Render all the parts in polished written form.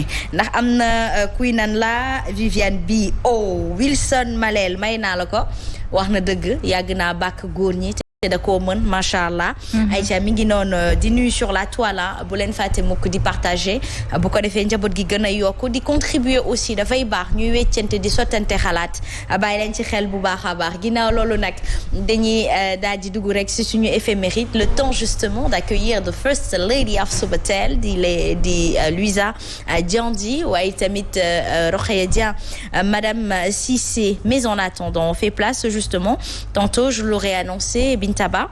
ndax am na kuy nan la Viviane bi Wilson Malel may naa la ko wax na dëgg yàgg naa bàkk góor ñi da koo mën macha allah. Aïcha mi ngi noonu di nuyu sur la toile bu leen fàtte mukk di partager bu ko defee njaboot gi gën a yokku di contribuer aussi dafay baax ñuy weccante di sottante xalaat bàyyi leen ci xel bu baax a baax ginnaaw loolu nag dañuy daal di dugg rek si suñu éphéméride le temps justement d'accueillir the first lady of Subatel di Louisa Diandi waaye tamit Rokhaya Dia madame Cissé mais en attendant on fait place justement tantôt je l'aurais annoncé Taba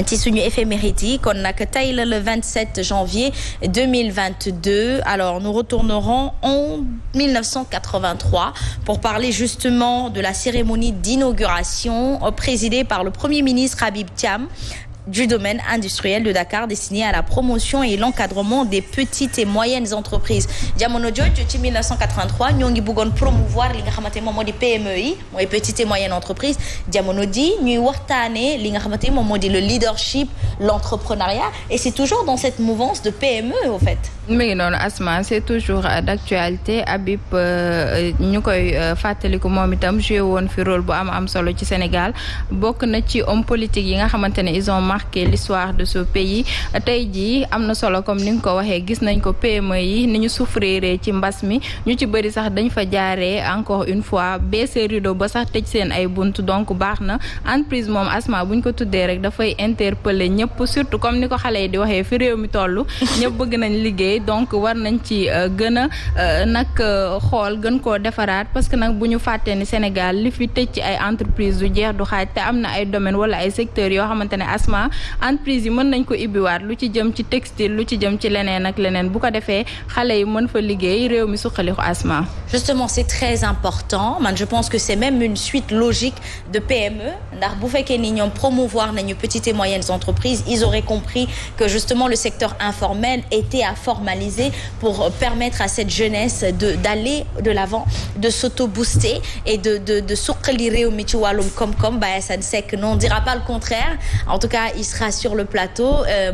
ci suñu éphéméride yi kon nag tey la le 27 janvier 2022 alors nous retournerons en 1983 pour parler justement de la cérémonie d'inauguration présidée par le premier ministre Habib Thiam du domaine industriel de Dakar destiné à la promotion et l'encadrement des petites et moyennes entreprises jamono jooju ci 1983 ñoo ngi bëggoon promouvoir li nga xamante moom moo di PME yi mooy petites et moyennes entreprises jamono ji ñuy waxtaanee li nga xamante moom moo di le leadership l'entrepreneuriat et c'est toujours dans cette mouvance de PME au fait. mi ngi noonu Asma c'est toujours d'actualité Habib ñu koy fàttaliku moom itam joué woon fi rôle bu am solo ci Sénégal bokk na ci homme politique yi nga xamante ne ils ont marqué l'histoire de ce pays tey jii am na solo comme ni nga ko waxee gis nañ ko PME yi ni ñu souffrir ci mbas mi ñu ci bëri sax dañ fa jaaree encore une fois baisser rideau ba sax tëj seen ay bunt donc baax na entreprise moom Asma buñ ko tuddee rek dafay interpeller ñëpp surtout comme ni ko xale yi di waxee fi réew mi toll ñëpp bëgg nañ liggéey donc war nañ ci gën a nag xool gën koo defaraat parce que nag bu ñu fàttee ni Sénégal li fi tëj ci ay entreprise du jeex du xaaj te am na ay domaines wala ay secteurs yoo xamante ne Asma entreprise yi mën nañ ko ibbiwaat lu ci jëm ci textile lu ci jëm ci leneen ak leneen bu ko defee xale yi mën fa liggéey réew mi suqali ko Asma. Justement c'est très important man je pense que c'est même une suite logique de PME ndax bu fekkee ni ñoom promouvoir nañu petites et moyennes entreprises ils auraient compris que justement le secteur informel était à formaliser pour permettre à cette jeunesse d'aller de l'avant de s'auto-booster et de suqali réew mi ci wàllum koom-koom Baye Assane Seck non dira pas le contraire en tout cas il sera sur le plateau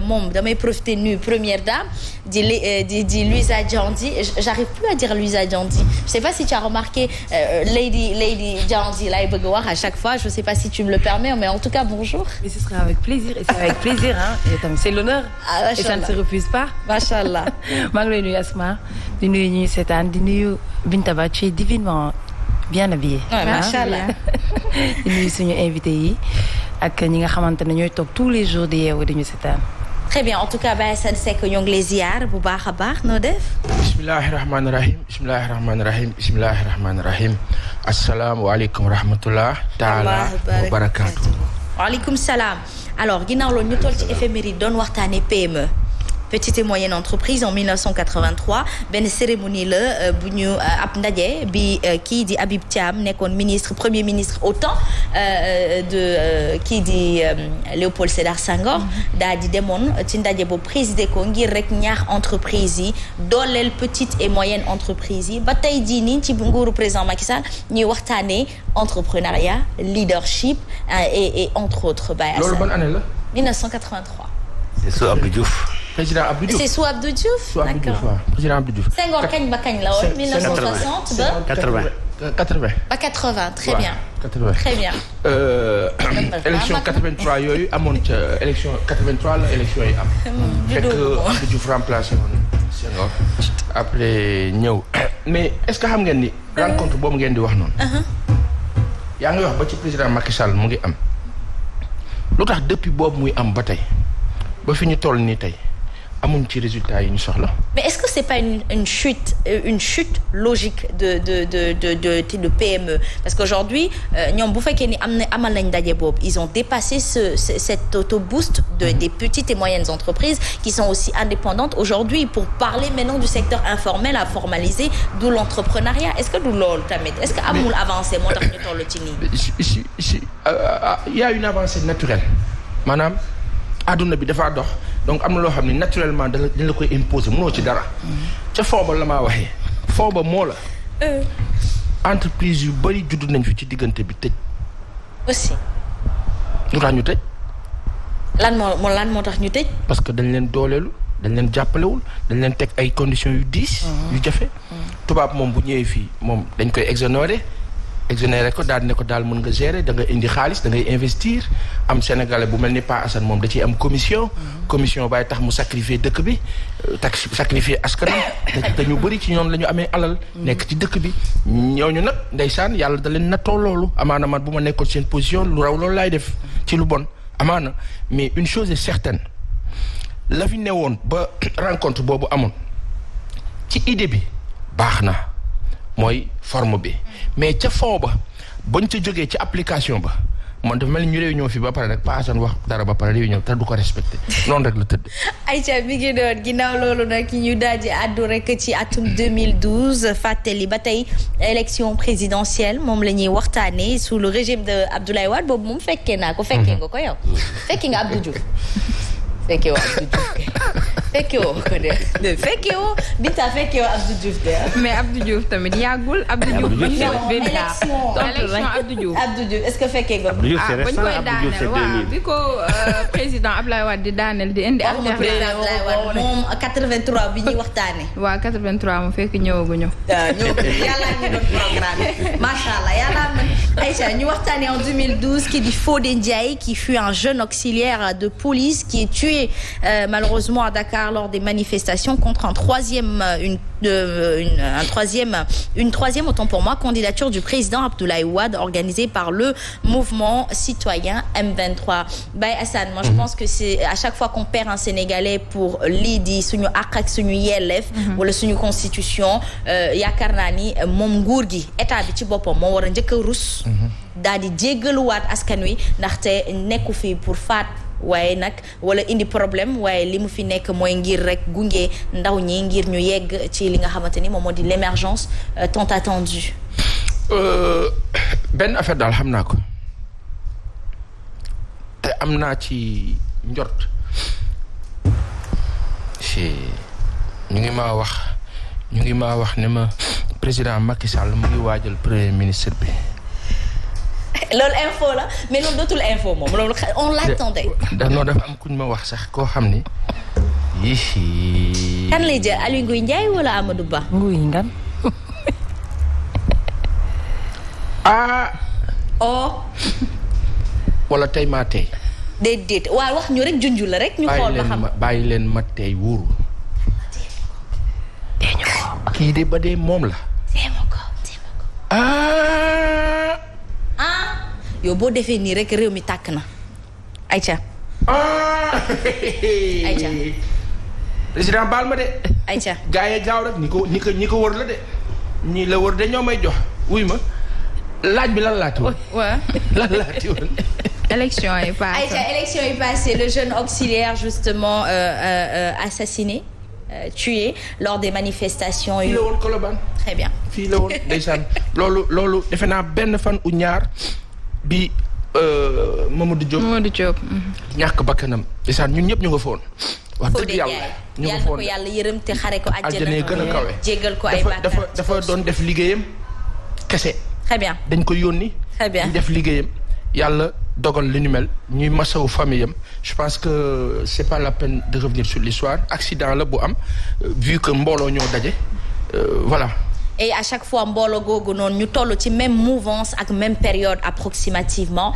moom damay profiter nuyu première dame di Louisa Diandi j'arrive plus à dire Louisa Diandi je sais pas si tu as remarqué Lady Diandi lay bëgg wax à chaque fois je sais pas si tu me le permets mais en tout cas bonjour. Mais ce sera avec plaisir et c'est avec plaisir c'est l'honneur et ça ne se refuse pas. Machallah. maa ngi lay nuyu Asma di nuyu ñuy seetaan di nuyu Bintaba tu es divinement bien habillée. Machallah. di nuyu suñu invité yi ak ñi nga xamante ne ñooy toog tous les jours di yeewu di ñu seetaan. Très bien en tout cas Baye Assane Seck ñoo ngi lay ziar bu baax a baax noo def. bismillahi rahmaani rahim bismillahi rahmaani rahim bismillahi rahmaani rahim asalaamualeykum wa rahmatullah taala wa barakaatu. waaleykum salaam alors ginnaaw loolu ñu toll ci éphéméride doon waxtaanee PME. petite et moyenne entreprise en 1983 benn cérémonie la bu ñu ab ndaje bi kii di Habib Thiam nekkoon premier ministre au temps de kii di Léopold Sédar Senghor daal di demoon ci ndaje boobu présider ko ngir rek ñaax entreprise yi dooleel petite et moyenne entreprise yi ba tey jii nii ci nguuru président Macky Sall ñuy waxtaanee entrepreneuriat leadership et entre autres. loolu ban année la. 1983. c'est sous Abdou Diouf. président Abdou Diouf c'est sous Abdou Diouf. D'accord président Abdou Diouf. Senghor kañ ba kañ la woon. 1960 ba 80. ba 80 très bien. 80 très bien. élection 83 yooyu amoon ca élection 83 la élection yi am. fekk Abdou Diouf remplacé woon Senghor après ñëw mais est-ce que xam ngeen ni rencontre boobu ngeen di wax noonu. yaa ngi wax ba ci président Macky Sall mu ngi am lu tax depuis boobu muy am ba tey ba fi ñu toll nii tey amuñ ci résultats yi ñu soxla. mais est-ce que c'est pas une chute logique de PME parce qu'aujourd'hui ñoom bu fekkee ni amal nañ daje boobu ils ont dépassé cet auto-boost des petites et moyennes entreprises qui sont aussi indépendantes aujourd'hui pour parler maintenant du secteur informel à formaliser d'où l'entrepreneuriat est-ce que du loolu tamit est-ce que amul avancé moo tax ñu toll ci nii. il y a une avancée naturelle maanaam adduna bi dafa dox donc am na loo xam ne naturellement dañ la koy imposer mënoo ci dara. ca fooba la maa waxee. fooba moo la. entreprise yu bari judd nañ fi ci diggante bi tëj. aussi. lu tax ñu tëj. lan moo tax ñu tëj. parce que dañ leen dooleelu dañ leen jàppalewul dañ leen teg ay conditions yu diis. yu jafe. tubaab moom bu ñëwee fii moom dañ koy exonéré ko daal ne ko daal mën nga gérer da nga indi xaalis da ngay investir am sénégalais bu mel ni Pa Assane moom da ciy am commission. commission baay tax mu sacrifier dëkk bi sacrifier askan te ñu bëri ci ñoom la ñu amee alal. nekk ci dëkk bi ñooñu nag ndeysaan yàlla da leen nattoo loolu amaana man bu ma nekkoon seen position lu raw loolu laay def ci lu bon amaana mais une chose est certaine la fi newoon ba rencontre boobu amoon ci idée bi baax na mooy forme bi mais ca fond ba bañ ca jógee ci application ba man dafa mel ni ñu réunion fi ba pare rek Pa Assane wax dara ba pare réunion te du ko respecté noonu rek la tëdd. Aïcha mi ngi doon ginnaaw loolu nag ñu daal di àddu rek ci atum 2012 fàttali ba tey élection présidentielle moom la ñuy waxtaanee sous le régime de Abdoulaye Wade boobu moom fekkee naa ko. fekkee nga ko yow. fekkee nga Abdou Diouf. fekkee woo Abdou Diouf fekkee woo ko de fekkee woo Binta fekkee woo Abdou Diouf de. mais Abdou Diouf tamit yàggul. Abdou Diouf élection Abdou Diouf. Abdou Diouf est-ce que fekkee nga. bañ koy daaneel waaw bi ko président Abdoulaye Wade di daaneel di indi. moom 83 bi ñuy waxtaanee. waaw 83 mu fekk ñëwaguñu. yàlla ñu doon programme macha allah yàlla man Aïcha ñu waxtaanee en 2012 qui dit Fodé Ndiaye qui fut un jeune auxiliaire de police qui est tué malheureusement à Dakar lors des manifestations contre une troisième autant pour moi candidature du président Abdoulaye Wade organisée par le mouvement citoyen M23. Baye Assane, moi je pense que c'est à chaque fois qu'on perd un Sénégalais pour lii di suñu àq ak suñu yelleef wala suñu constitution yaakaar naa ni moom nguur gi état bi ci boppam moo war a njëkk a rus daal di jéggaluwaat askan wi ndaxte nekku fi pour faat waaye nag wala indi problème waaye li mu fi nekk mooy ngir rek gunge ndaw ñi ngir ñu yegg ci li nga xamante ni moom moo di l'émergence tant attendue. benn affaire daal xam naa ko te am naa ci njort ñu ngi maa wax ne ma président Macky Sall mu ngi waajal premier ministre bi. loolu info la mais loolu dootul info moom loolu on l'attendait. non dafa am kuñ ma wax sax koo xam ni yii. kan lay jël Aliou Ngouille Ndiaye wala Amadou Ba. nguy ngan. ah. oh. wala tey maa tey. déedéet waaw wax ñu rek junju la rek. ñu xool ba xam bàyyi leen ma tey wóorul. kii de ba dee moom la. ah. yow boo defee nii rek réew mi tàkk na Aïcha. Aïcha. président baal ma de. Aïcha. gaa yi gaaw rek ñi ko wër la de ñi la wër de ñoo may jox wuy ma laaj bi lan laati woon. waaw lan laati woon. élection yi passé. Aïcha élection yi passé le jeune auxiliaire justement assassiné tué lors des manifestations. fii la woon Colobane. très bien. fii la woon ndeysaan loolu defe naa benn fan u ñaar bi Mamadou Diop. ñàkk bakkanam ndeysaan ñun ñëpp ñu nga foon. wax dëgg yàlla ñu nga foon yàlla ko yàlla yërëm te xare ko àjjana gën a kawe. jéggal ko ay bàkkaar dafa doon def liggéeyam kese. très bien dañ ko yónni. très bien ñu def liggéeyam yàlla dogal li ñu mel ñuy masawu famille am je pense que c'est pas la peine de revenir sur l'histoire accident la bu am vu que mbooloo ñoo daje voilà. et à chaque fois mbooloo googu noonu ñu toll ci même mouvance ak même période approximativement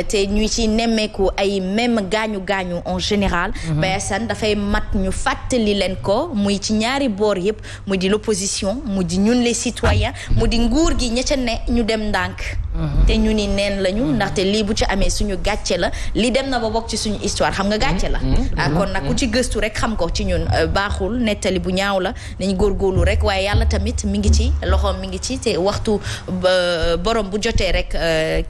te ñu ci nemmeeku ay même gaañu en général. Baye Assane dafay mat ñu fàttali leen ko muy ci ñaari boor yëpp mu di l'opposition mu di ñun les citoyens mu di nguur gi ña ca ne ñu dem ndànk. te ñu ni neen lañu ndaxte lii bu ci amee suñu gàcce la li dem na ba bokk ci suñu histoire xam nga gàcce la. kon nag ku ci gëstu rek xam ko ci ñun baaxul nettali bu ñaaw la nañu góorgóorlu rek waaye yàlla tamit mi ngi ci. loxoom mi ngi ci te waxtu borom bu jotee rek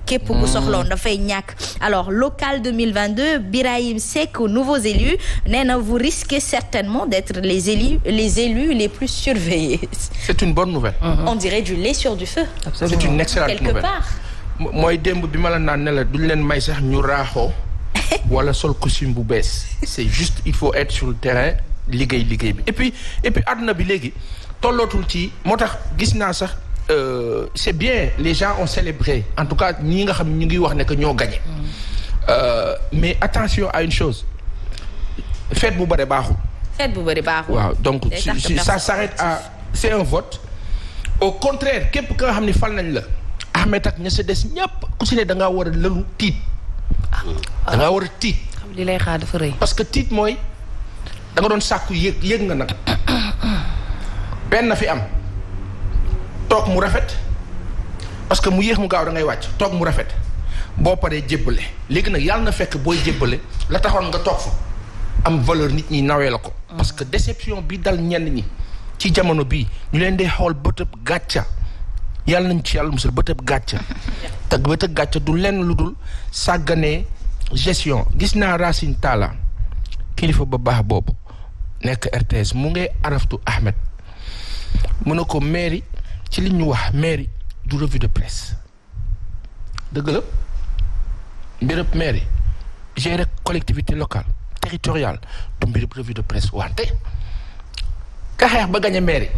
képp ku soxloon dafay ñàkk. Alors local 2022 Birahim Seck aux nouveaux élus nee na vous risquez certainement d'être les élus les plus surveillés. C'est une bonne nouvelle. On dirait du lait sur du feu. C'est une excellente quelque nouvelle. part. mooy démb bi ma la naan ne la duñ leen may sax ñu raaxoo wala sol costume bu bees c'est juste il faut être sur le terrain liggéey bi et puis àdduna bi léegi tollootul ci moo tax gis naa sax c'est bien les gens ont célébré en tout cas ñi nga xam ñu ngi wax ne que ñoo gagné mais attention à une chose fête bu bare baaxul. xeet bu bëri baaxul. waaw donc si ça s'arrête à c'est un vote. au contraire képp ka nga xam ni fal nañ la Ahmed ak ña sa des ñëpp ku si ne da ngaa war a lëlu tiit. da ngaa war a tiit. xam li lay xaar dafa rëy. parce que tiit mooy da nga doon sàkku yëg nga nag benn na fi am toog mu rafet parce que mu yéex mu gaaw da ngay wàcc toog mu rafet boo paree jébbale léegi nag yàlla na fekk booy jébbale la taxoon nga toog fa am valeur nit ñi nawee la ko. parce que déception bi dal ñenn ñi ci jamono bii ñu leen di xool bëtëb gàcca yàlla nañ ci yàlla musal bëtëb gàcca te bëtëb gàcca du lenn lu dul sàgganee gestion gis naa Racine Talla kilifa ba baax boobu nekk RTS mu ngay araftu Ahmed mu ne ko mairie ci li ñu wax mairie du revue de presse dëgg la mbirëb mairie gérer collectivité locale territoriale du mbirëb revue de presse wante ka xeex ba gañ a mairie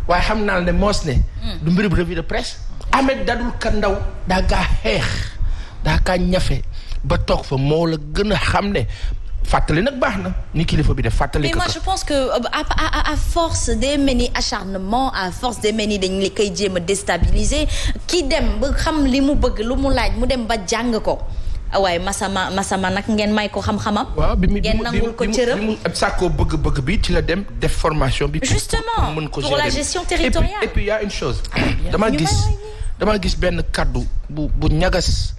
waaye xam naa ne moos ne du mbirëb revue de presse Ahmed dadul ka ndaw daa kaa xeex daa kaa ñafe ba toog fa moo la gën a xam ne fàttali nag baax na ni kilifa bi def fàttali. mais moi je pense que à force des mel ni acharnement à force des mel ni dañ li koy jéem a déstabiliser kii dem ba xam li mu bëgg lu mu laaj mu dem ba jàng ko waaye masama nag ngeen may ko xam-xamam. waaw bi mu ngeen nangul ko cëram bi mu sàkkoo bëgg-bëgg bi ci la dem def formation bi. justement mën ko pour la gestion territoriale. et puis il y a une chose. damaa gis benn kaddu bu ñagas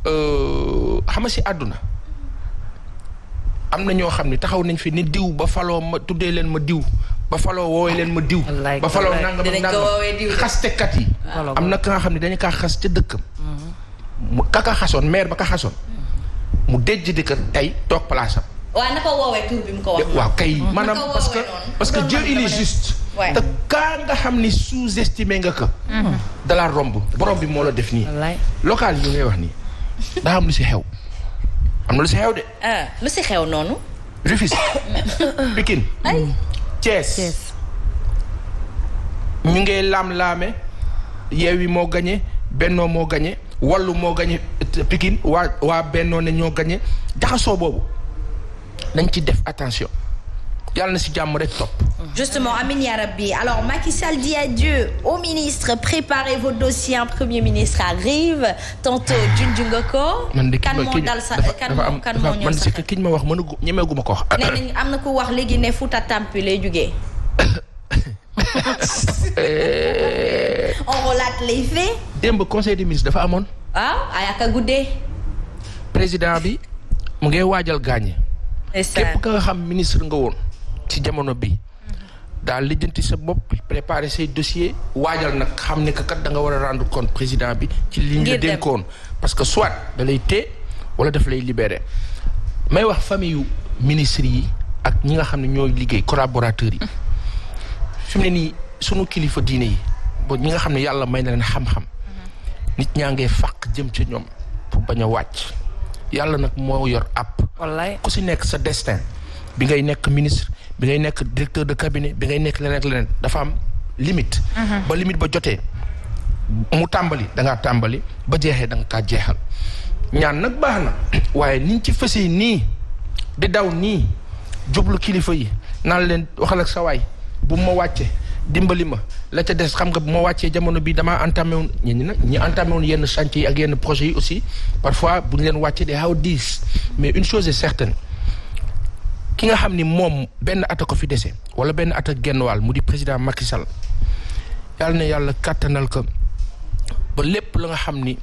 xam nga si àdduna. am na ñoo xam ne taxaw nañ fi ni diw ba faloo ma tuddee leen ma diw ba faloo woowee leen ma diw ba faloo nangam xastekat yi am na ka nga xam ne dañu kaa xas ca dëkkam mu kaka xasoon maire ba ka xasoon mu déjj di kër tey toog place am waaw na ko woowee tur bi mu ko wax waaw kay maanaam parce que Dieu il est juste te kaa nga xam ni sous-estimé nga ko dalaa romb borom bi moo la def nii local yi ngay wax nii daa am lu si xew am na lu si xew de. lu si xew noonu. Rufisque. Pikine. Thiès. ñu ngi laam-laame Yewwi moo gagné Benno moo gagné Wallu moo gagné Pikine waa Benno ne ñoo gagné jaxasoo boobu nañ ci def attention yàlla na si jàmm rek topp. Justement, Amin ya Rabbi. Alors, Macky Sall dit adieu aux ministres. Préparez vos dossiers. Un premier ministre arrive. Tantôt, Junjungoko. man de kan moo dal sa kan moo ñëw sa ki ñu ma wax mënu ñemeegu ma ko wax. nee nañ am na ku wax léegi ne Fouta Tampi lay jugee. On relate les faits. démb conseil des ministres dafa amoon. waaw ayaka guddee. président bi mu ngi waajal gaañe. képp ka nga xam ministre nga woon. ci jamono bi daal lijjanti sa bopp préparer say dossier waajal nag xam ne que kat da nga war a rendre compte président bi ci li ñu la dénkoon parce que soit da lay téye wala daf lay libérer may wax famille yu ministres yi ak ñi nga xam ne ñooy liggéey collaborateurs yi fi mu ne nii sunu kilifa diine yi ba ñi nga xam ne yàlla may na leen xam-xam nit ñaa ngee fàq jëm ca ñoom pour bañ a wàcc yàlla nag moo yor app ku si nekk sa destin bi ngay nekk ministre bi ngay nekk directeur de cabinet bi ngay nekk leneen ak leneen dafa am limite. ba limite ba jotee mu tàmbali da ngaa tàmbali ba jeexee da nga kaa jeexal ñaan nag baax na waaye niñ ci fësee nii di daw nii jublu kilifa yi naan leen waxal ak sa waay bu ma wàccee dimbali ma la ca des xam nga bu ma wàccee jamono bi damaa entamé woon ñi entamé woon yenn chantier yi ak yenn projets yi aussi parfois bu ñu leen wàccee day xaw a diis mais une chose est certaine. ki nga xam ni moom benn at a ko fi dese wala benn at ak genn wàll mu di président Macky Sall yàlla na yàlla kàttanal ko ba lépp la nga xam ni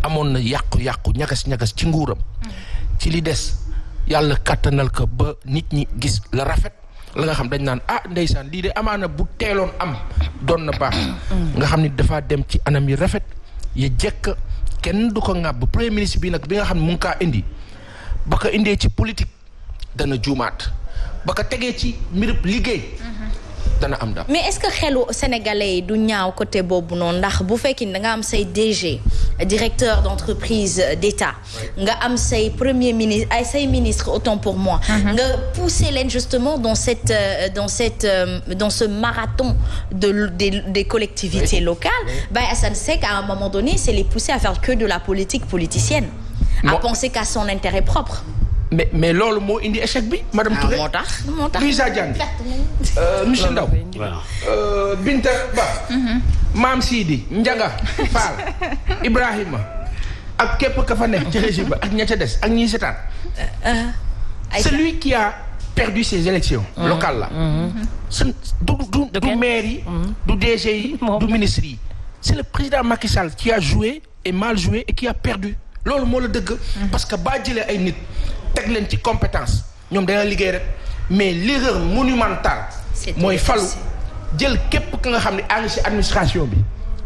amoon na yàqu-yàqu ñagas-ñagas ci nguuram ci li des yàlla kàttanal ko ba nit ñi gis la rafet la nga xam dañ naan ndeysaan lii de amaana bu teeloon am doon na baax nga xam ni dafa dem ci anam yi rafet ya jekk kenn du ko ŋàbb premier ministre bi nag bi nga xam ne mu ngi kaa indi ba ko indee ci politique dana juumaat ba ko tegee ci mbirub liggéey dana am daal. mais est-ce que xelu sénégalais yi du ñaaw côté boobu noonu ndax bu fekkee da nga am say DG directeur d'entreprise d'État nga am say premier ministre ay say ministre autant pour moi nga pousser leen justement dans ce marathon des collectivités locales Baye Assane Seck à un moment donné c'est les pousser à faire que de la politique politicienne à penser qu'à son intérêt propre. mais loolu moo indi échec bi madame Touré. moo tax Louisa Diagne. monsieur Ndaw. Binta Ba. Maam Sidi Ndiaga Fall Ibrahima ak képp ka fa nekk ci régime ba ak ña ca des ak ñiy seetaan. celui qui a perdu ces élections locales là. du maire yi. du DG yi du ministre yi. c'est le président Macky Sall qui a joué et mal joué et qui a perdu. loolu moo la dëgg. parce que baa jëlee ay nit teg leen ci compétence ñoom dana liggéey rek mais l'erreur monumentale. mooy falu jël képp ka nga xam ne ànd ci administration bi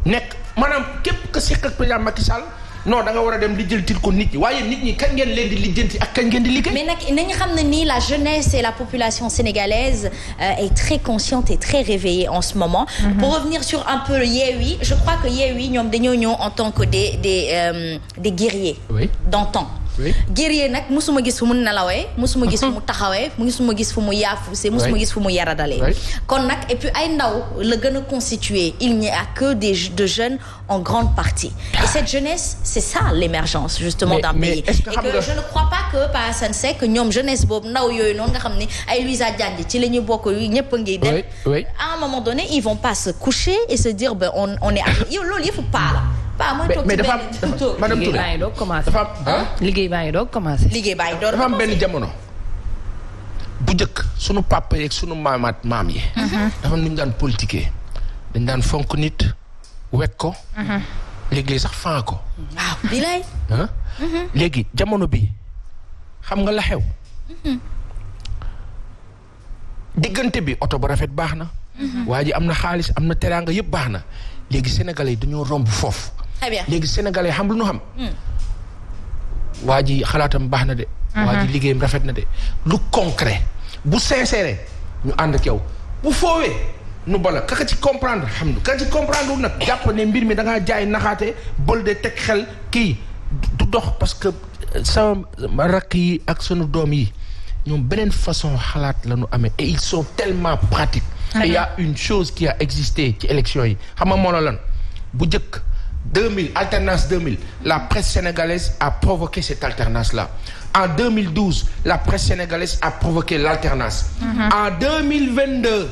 nekk maanaam képp ka seq ak président Macky Sall non da nga war a dem lijjantil ko nit ñi waaye nit ñi kañ ngeen leen di lijjanti ak kañ ngeen di liggéey. mais nag nañu xam ne nii la jeunesse et la population sénégalaise est très consciente et très réveillée en ce moment. Pour revenir sur un peu Yewwi je crois que Yewwi ñoom dañoo ñëw en tant que des guerriers. Oui. d'antan. Oui. guerrier nag musuma gis fu mu nelawee musuma gis fu mu taxawee musuma gis fu mu yaafuse musuma gis fu mu yaradalee kon nag et puis ay ndaw la gën a constitué il n'y a que de jeunes en grande partie et cette jeunesse c'est ça l'émergence justement d'un pays et que je ne crois pas que Pa Assane Seck ñoom jeunesse boobu ndaw yooyu noonu nga xam ne ay Louisa Diagne ci la ñu bokk ñëpp a ngi dem à un moment donné ils vont pas se coucher et se dire ben on est yow loolu yëpp pas la mais dafa am madame Touré dafa am liggéey baa ngi doog commencé. dafa am benn jamono bu njëkk sunu papa yeeg sunu maam yi. dafa am nu ñu daan politiquer dañ daan fonk nit wekk ko. léegi sax fan ko. waaw bilaay. léegi jamono bi xam nga la xew. diggante bi oto bu rafet baax na. waa ji am na xaalis am na teraanga yëpp baax na léegi sénégalais yi dañoo romb foofu. très bien léegi sénégalais xam lu ñu xam. waa ji xalaatam baax na de. waa ji liggéeyam rafet na de lu concret bu sincère ñu ànd ak yow bu foowee nu bala kaka ci comprendre xam nga kaka ci comprendre nag jàpp ne mbir mi da ngaa jaay naxaate bël de teg xel kii du dox parce que sama rakk yi ak sunu doom yi ñoom beneen façon xalaat la ñu amee et ils sont tellement pratiques. et il y a une chose qui a existé ci élection yi xam nga moo la lan bu njëkk 2000 alternance 2000 la presse sénégalaise a provoqué cette alternance là en 2012 la presse sénégalaise a provoqué l'alternance en 2022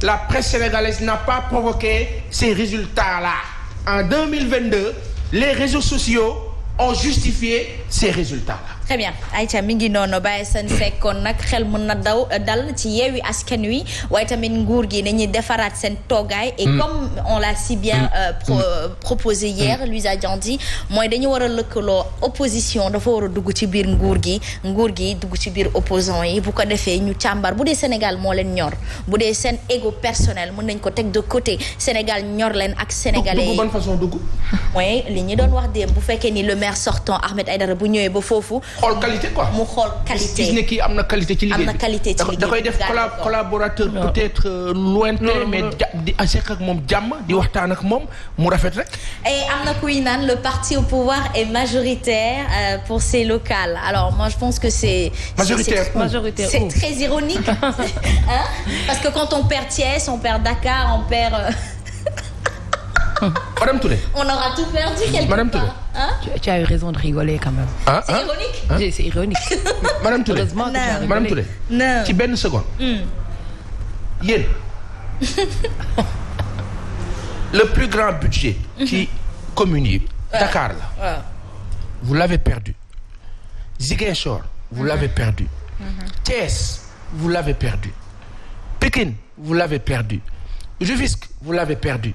la presse sénégalaise n'a pas provoqué ces résultats là en 2022 les réseaux sociaux ont justifié ces résultats là. très bien Aïcha mi ngi noonu Baye Assane Seck kon nag xel mën na dal ci Yewwi Askan Wi waaye tamit nguur gi nañuy defaraat seen toogaay et comme on l'a si bien proposé hier Louisa Diagne mooy dañu war a lëkkaloo opposition dafa war a dugg ci biir nguur gi dugg ci biir opposant yi bu ko defee ñu càmbar bu dee Sénégal moo leen ñor bu dee seen ego personnel mën nañ ko teg de côté Sénégal ñor leen ak sénégalais yi dugg ban façon dugg mooy li ñu doon wax démb bu fekkee ni le maire sortant Ahmed Aïdara bu ñëwee ba foofu xool qualité quoi mu xool qualité gis ne kii am na qualité ci liggéey bi am na qualité ci liggéey da koy def collaborateur peut-être lointain mais di seq ak moom jàmm di waxtaan ak moom mu rafet rek. et am na kuy naan le parti au pouvoir est majoritaire pour ces locales alors moi je pense que c'est majoritaire c'est très ironique hein parce que quand on perd Thiès on perd Dakar on perd Madame Touré. On aura tout perdu quelque Madame part. Touré. Hein? Tu as eu raison de rigoler quand même. C'est ironique. C'est ironique. Madame Touré. Heureusement que tu as rigolé. Madame Touré. Non. ci benn seconde. Yéen. Le plus grand budget. ci commune yi. Dakar la. Vous l'avez perdu. Ziguinchor. Vous l'avez perdu. Thiès. Vous l'avez perdu. Pikine. Vous l'avez perdu. Rufisque. Vous l'avez perdu.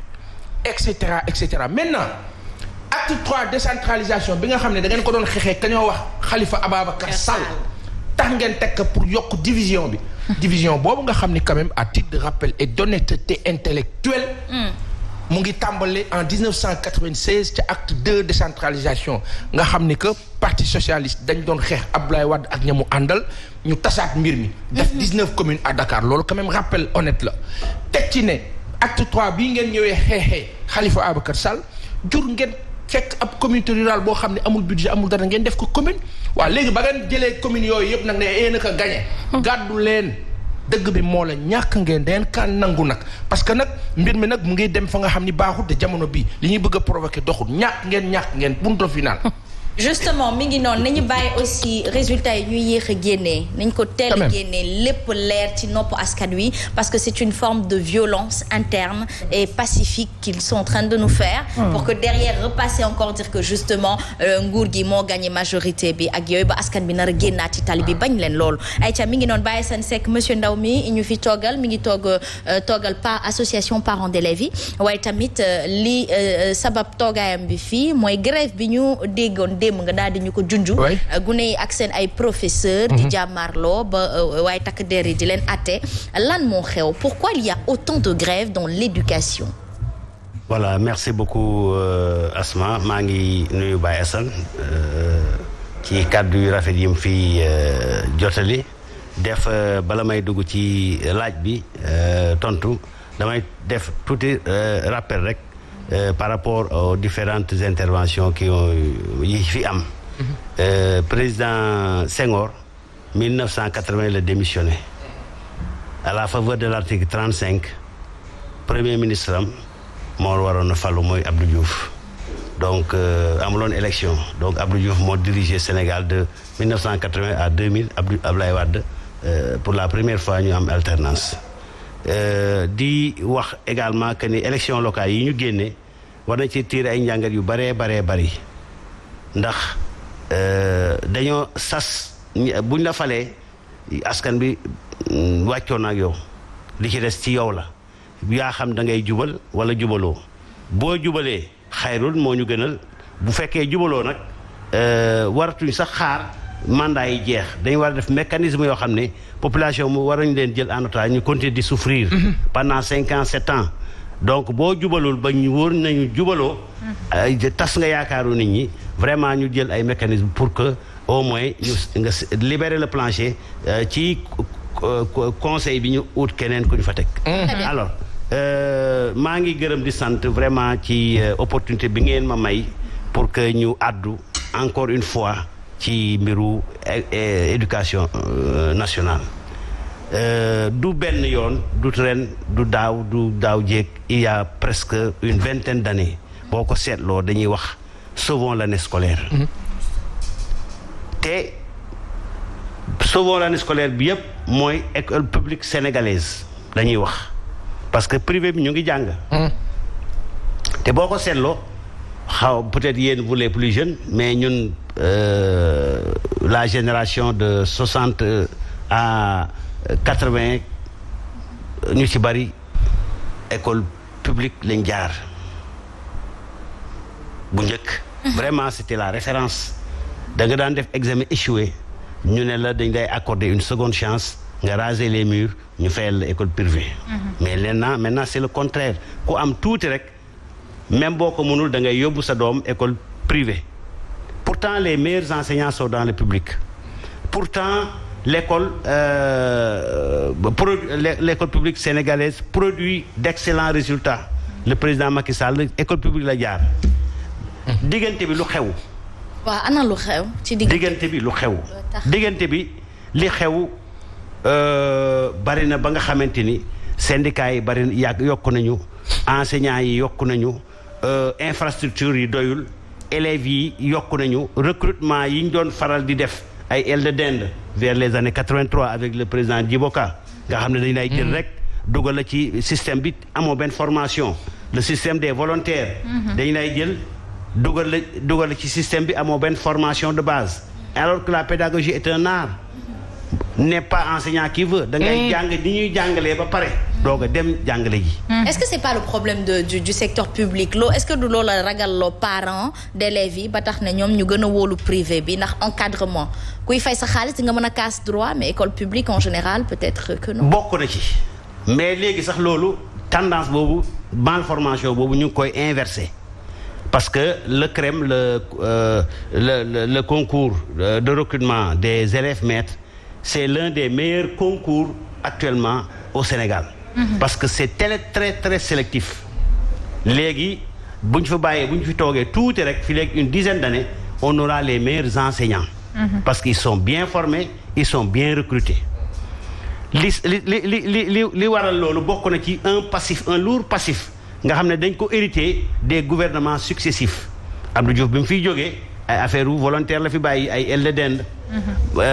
Etc. Maintenant acte 3 décentralisation bi nga xam ne da ngeen ko doon xeexee ka ñoo wax Khalifa Ababacar Sall tax ngeen tekk pour yokk division bi. division boobu nga xam ni quand même à titre de rappel et d'honnêteté intellectuelle. mu ngi tàmbale en 1996 ca acte 2 décentralisation nga xam ni que parti socialiste dañ doon xeex Abdoulaye Wade ak ñamu àndal ñu tasaat mbir mi. def 19 communes à Dakar loolu quand même rappel honnête la teg ci ne. acte 3 bii ngeen ñëwee xeexee Khalifa Ababacar Sall jur ngeen fekk ab communauté rurale boo xam ne amul budget amul dara ngeen def ko commune waaw léegi ba ngeen jëlee communes yooyu yëpp nag ne yéen a ko gagné. gàddu leen dëgg bi moo la ñàkk ngeen dangeen kaa nangu nag parce que nag mbir mi nag mu ngi dem fa nga xam ni baaxut de jamono bii li ñuy bëgg a provoquer doxul ñàkk ngeen punto final. justement mi ngi noonu nañu bàyyi aussi résultats yi ñuy yéex a génnee nañ ko teel a génnee lépp leer ci nopp askan wi parce que c'est une forme de violence interne et pacifique qu'ils sont en train de nous faire pour que derrière repasser encore dire que justement nguur gi moo gagné majorité bi ak yooyu ba askan bi nar a génnaat ci tali bi bañ leen loolu ayca mi ngi noonu bàyyi seen sekk monsieur Ndaw mi ñu fi toogal mi ngi toogal par association parents d'élèves yi waaye tamit li sabab toogaayam bi fii mooy grève bi ñu déggoon démb nga daal di ñu ko junju gune yi ak seen ay professeurs di jàmmarloo ba waaye takk der yi di leen atte lan moo xew pourquoi il y a autant de grèves dans l'éducation? Voilà, merci beaucoup Asma maa ngi nuyu Baye Assane ci kàddu yu rafet yi mu fi jotali def bala may dugg ci laaj bi tontu damay def tuuti rappel rek par rapport aux différentes interventions yi fi am. Président Senghor 1980 la démissionné à la faveur de l'article 35 premier ministre am moo waroon a falu mooy Abdou Diouf donc amuloon élection donc Abdou Diouf moo dirigé Sénégal de 1980 à 2000 Abdoulaye Wade pour la première fois ñu am alternance di wax également que ni élection locale yi ñu génne war na ci tirer ay njàngat yu baree bari ndax dañoo sas buñ la falee askan bi wàccoon ak yow li ci des ci yow la yaa xam da ngay jubal wala jubaloo boo jubalee xayrul moo ñu gënal bu fekkee jubaloo nag waratuñ sax xaar mandat yi jeex dañu war a def mécanisme yoo xam ne population mu waruñu leen jël en otage ñu continuer di souffrir pendant 5 ans 7 ans donc boo jubalul ba ñu wóor nañu jubaloo tas nga yaakaaru nit ñi vraiment ñu jël ay mécanisme pour que au moins ñu nga libérer le plancher ci conseil bi ñu ut keneen ku ñu fa teg alors maa ngi gërëm di sant vraiment ci opportunité bi ngeen ma may pour que ñu àddu encore une fois ci mbiru éducation nationale du benn yoon du ren du daaw jéeg il y a presque une vingtaine d'années boo ko seetloo dañuy wax sauvons l'année scolaire te sauvons l'année scolaire bi yëpp mooy école publique sénégalaise dañuy wax parce que privé bi ñu ngi jàng te boo ko seetloo xaw peut-être yéen vous les plus jeunes mais ñun la génération de 60 à 80 ñu ci bari école publique lañ jaar bu njëkk vraiment c'était la référence da nga daan def examen échoué ñu ne la dañ lay accorder une seconde chance nga raser les murs ñu fayal la école privée mais maintenant c'est le contraire ku am tuuti rek même boo ko mënul da ngay yóbbu sa doom école privée pourtant les meilleurs enseignants sont dans le public pourtant l'école publique sénégalaise produit d'excellents résultats le président Macky Sall école publique la jaar diggante bi lu xew waaw ana lu xew ci diggante bi lu xew diggante bi li xew bari na ba nga xamante ni syndicats yi bari yokku nañu enseignants yi yokku nañu infrastructure yi doyul élèves yi yokku nañu recrutement yi ñu doon faral di def ay aile de dinde vers les années 83 avec le président Djiboka nga xam ne dañ lay jël rek dugal la ci système bi amoo benn formation le système des volontaires dañ lay jël dugal la ci système bi amoo benn formation de base alors que la pédagogie est un art n'est pas enseignant qui veut da ngay jàng ni ñuy jàngalee ba pare doog a dem jàngale ji. Est-ce que c'est pas le problème du secteur public loo est-ce que du loolu la ragal loo parents d'élèves yi ba tax ne ñoom ñu gën a wóolu privé bi ndax encadrement kuy fay sa xaalis di nga mën a casse droit mais école publique en général peut-être que non. bokk na ci mais léegi sax loolu tendance boobu malformation boobu ñu ngi koy inverser parce que le CREM le concours de recrutement des élèves maîtres c'est l'un des meilleurs concours actuellement au Sénégal. Parce que c'est très très sélectif. léegi bu ñu fa bàyyee bu ñu fi toogee tuuti rek fi léegi une dizaine d'années on aura les meilleurs enseignants. Parce qu'ils sont bien formés ils sont bien recrutés. li waral loolu bokk na ci un lourd passif nga xam ne dañ ko hérité des gouvernements successifs Abdou Diouf bi mu fiy jógee ay affaire volontaire la fi bàyyi ay aile de dinde.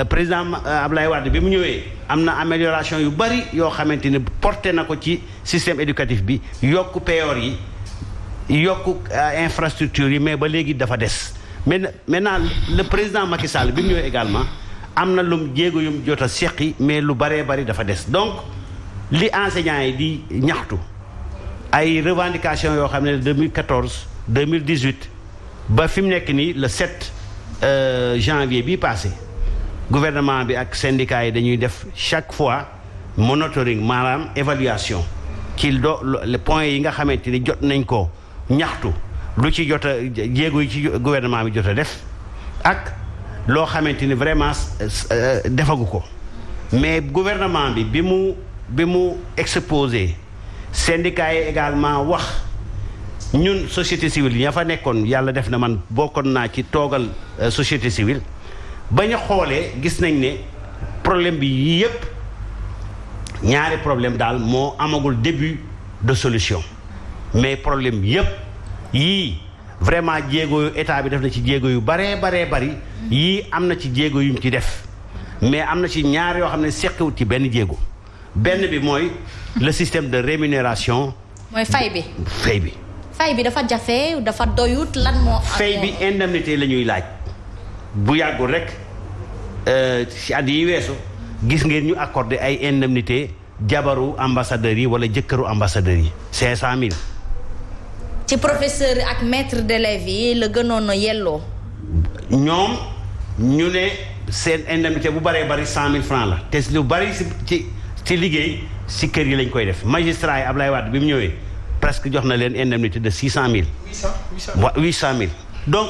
président Ablaye Wade bi mu ñëwee am na amélioration yu bari yoo xamante ni porté na ko ci système éducatif bi yokk payoor yi yokk infrastructure yi mais ba léegi dafa des maintenant le président Macky Sall bi mu ñëwee également am na lum jéego yum jot a seqi mais lu baree bari dafa des donc li enseignants yi di ñaxtu ay revendications yoo xam ne 2014 2018 ba fi mu nekk nii le 7 janvier bii passé gouvernement bi ak syndicats yi dañuy def chaque fois monitoring maanaam évaluation ci le point yi nga xamante ni jot nañ ko ñaxtu lu ci jot a jéego yi ci gouvernement bi jot a def ak loo xamante ni vraiment defagu ko mais gouvernement bi bi mu exposé syndicats yi également wax ñun société civile yi ña fa nekkoon yàlla def na man bokkoon naa ci toogal société civile ba ñu xoolee gis nañ ne problème bi yii yëpp ñaari problème daal moo amagul début de solution mais problème yëpp yii vraiment jéego yu état bi def na ci jéego yu baree bari yii am na ci jéego yu mu ci def mais am na ci ñaar yoo xam ne seqiwut ci benn jéego benn bi mooy le système de rémunération. mooy fay bi. fay bi dafa jafe dafa doyut lan moo. fay bi indemnité la ñuy laaj bu yàggul rek ci at yi weesu gis ngeen ñu accordé ay indemnité jabaru ambassadeurs yi wala jëkkëru ambassadeurs yi 500 000. ci professeur ak maître d'élèves yi la gënoon a yelloo. ñoom ñu ne seen indemnité bu bëree bëri 100 000 francs la te lu bëri ci liggéey si kër yi lañ koy def magistrat yi Ablaye Wade bi mu ñëwee presque jox na leen indemnité de 600 000. 800 000 donc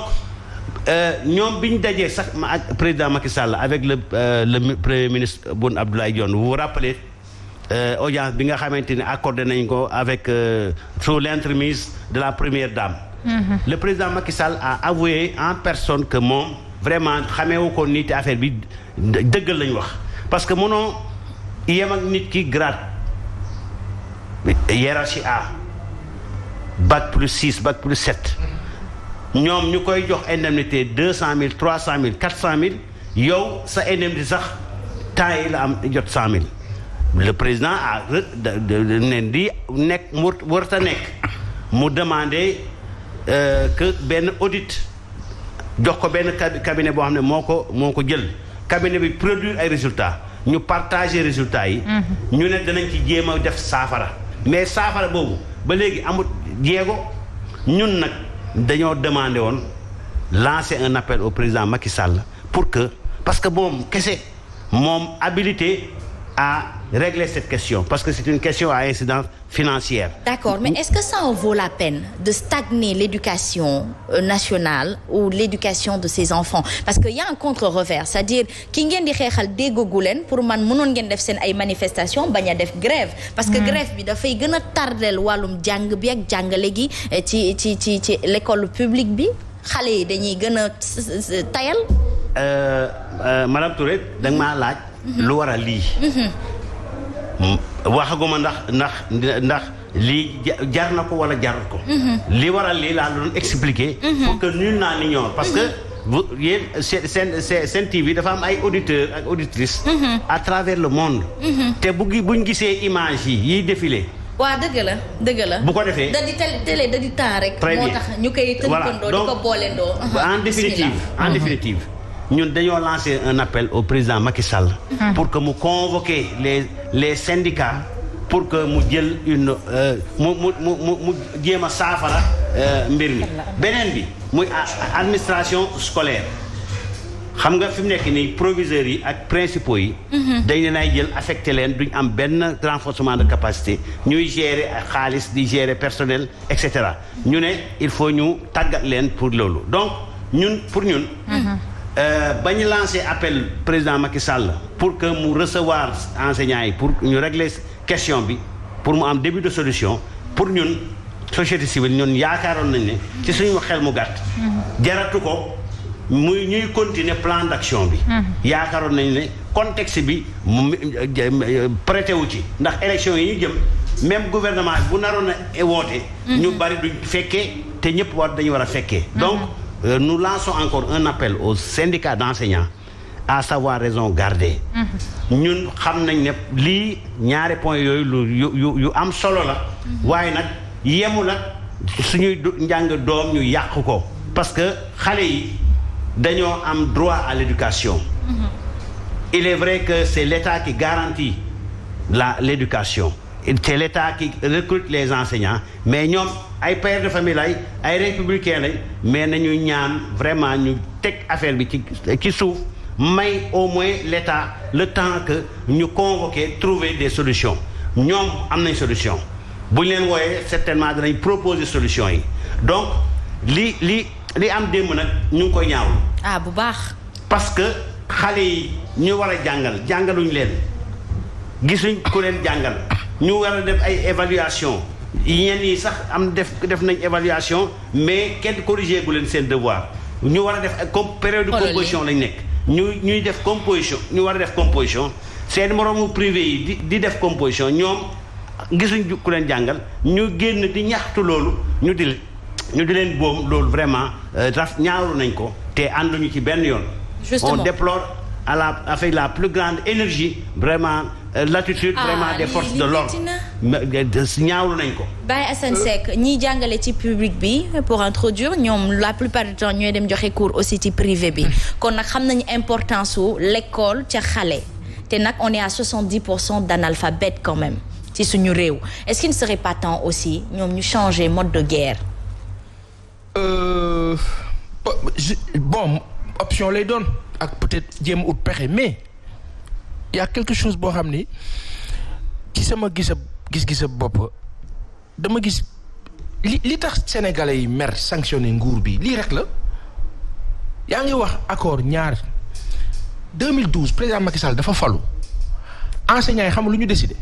ñoom bi ñu dajee sax ak président Macky Sall avec le premier ministre Boun Abdallah Dionne vous vous rappelez audience bi nga xamante ne accordé nañ ko avec sous l'entremise de la première dame. Le président Macky Sall a avoué en personne que moom vraiment xameewu ko nit affaire bi dëggal lañ wax parce que mënoo yem ak nit ki grade hiérarchie A bac plus 6 bac plus 7 ñoom ñu koy jox indemnité 200 000 300 000 400 000 yow sa indemnité sax temps yi la am jot 100 000 le président a nen di nekk warta nekk mu demandé que benn audit jox ko benn cabinet boo xam ne moo ko jël cabinet bi produire ay résultats ñu partager résultats yi. ñu ne danañ ci jéem a def saafara. mais saafara boobu ba léegi amut jéego ñun nag dañoo demandé woon lancer un appel au président Macky Sall pour que parce que moom kese moom habilité à régler cette question parce que c'est une question à incidence financière. D'accord, mais est-ce que ça en vaut la peine de stagner l'éducation nationale ou l'éducation de ses enfants? Parce que y a un contre-revers, c'est-à-dire ki ngeen di xeexal déggogu leen pour man mënoon ngeen def seen ay manifestations bañ a def grève parce que grève bi dafay gën a tardel wàllum jàng bi ak jàngale gi ci l'école publique bi xale yi dañuy gën a tayal. Madame Touré da nga maa laaj. lu war a lii. waxaguma ndax lii jar na ko wala jarut ko. li waral lii laa doon expliquer. pour que nul n'en ignore parce que yéen seen TV dafa am ay auditeurs ak auditrices. à travers le monde. te buñ gisee image yi yiy défilé. waaw dëgg la. bu ko defee da di télé da di temps rek. moo tax ñu koy tënkandoo di ko boolendoo. en définitive. ñun dañoo lancer un appel au président Macky Sall. pour que mu convoquer les syndicats pour que mu jël mu jéem a saafara mbir mi. beneen bi muy administration scolaire xam nga fi mu nekk nii proviseurs yi ak principaux yi. dañ leen ay jël affecté leen duñ am benn renforcement de capacité ñuy gérer xaalis di gérer personnel et cetera ñu ne il faut ñu tàggat leen pour loolu donc pour ñun. ba ñu lancé appel président Macky Sall pour que mu recevoir enseignants yi pour ñu régler question bi pour mu am début de solution pour ñun société civile ñun yaakaaroon nañ ne ci suñu xel mu gàtt. jaratu ko muy ñuy continuer plan d'action bi. yaakaaroon nañ ne contexte bi prêté wu ci ndax élection yi ñu jëm même gouvernement bu naroon a woote. ñu bari duñ fekkee te ñëpp dañu war a fekkee. donc nous lançons encore un appel aux syndicats d'enseignants à savoir raison garder. ñun xam nañ ne lii ñaari point yooyu yu am solo la. waaye nag yemul ak suñuy njàng doom ñu yàq ko. parce que xale yi dañoo am droit à l'éducation. Il est vrai que c'est l'État qui garantit l'éducation. C'est l'État qui recrute les enseignants mais ñoom ay pères de famille lay ay républicains lay mais nañu ñaan vraiment ñu teg affaire bi ci suuf may au moins l'État le temps que ñu convoquer trouver des solutions ñoom am nañ solution bu ñu leen wooyee certainement danañ proposer solution yi donc li am démb nag ñu ngi koy ñaawlu. bu baax. parce que xale yi ñu war a jàngaluñ leen gisuñ ku leen jàngal ñu war a def ay évaluation ñenn yi sax def nañ évaluation mais kenn corrigé gu leen seen devoir ñu war a def période de composition lañ nekk ñuy def composition ñu war a def composition seen moroomu privé yi di def composition ñoom gisuñ ku leen jàngal ñu génn di ñaxtu loolu ñu di leen boom loolu vraiment ñaawlu nañ ko te ànduñu ci benn yoon. Justement. On déplore avec la plus grande énergie vraiment l'attitude vraiment des forces de l'ordre ñaawlu nañ ko. Baye Assane Seck ñiy jàngale ci public bi pour introduire ñoom la plupart du temps ñooy dem joxe cours aussi ci privé bi kon nag xam nañu importance su l'école ca xale te nag on est à 70% d'analphabètes quand même ci suñu réew est-ce qu'il ne serait pas temps aussi ñoom ñu changer mode de guerre. Bon option lay doon ak peut-être jéem ut pexe mais y a quelque chose boo xam ni ci sama gis-gisa bopp dama gis li tax sénégalais yi mer sanctionné nguur bi lii rek la yaa ngi wax accord ñaar 2012 président Macky Sall dafa falu enseignants yi xam lu ñu décidé.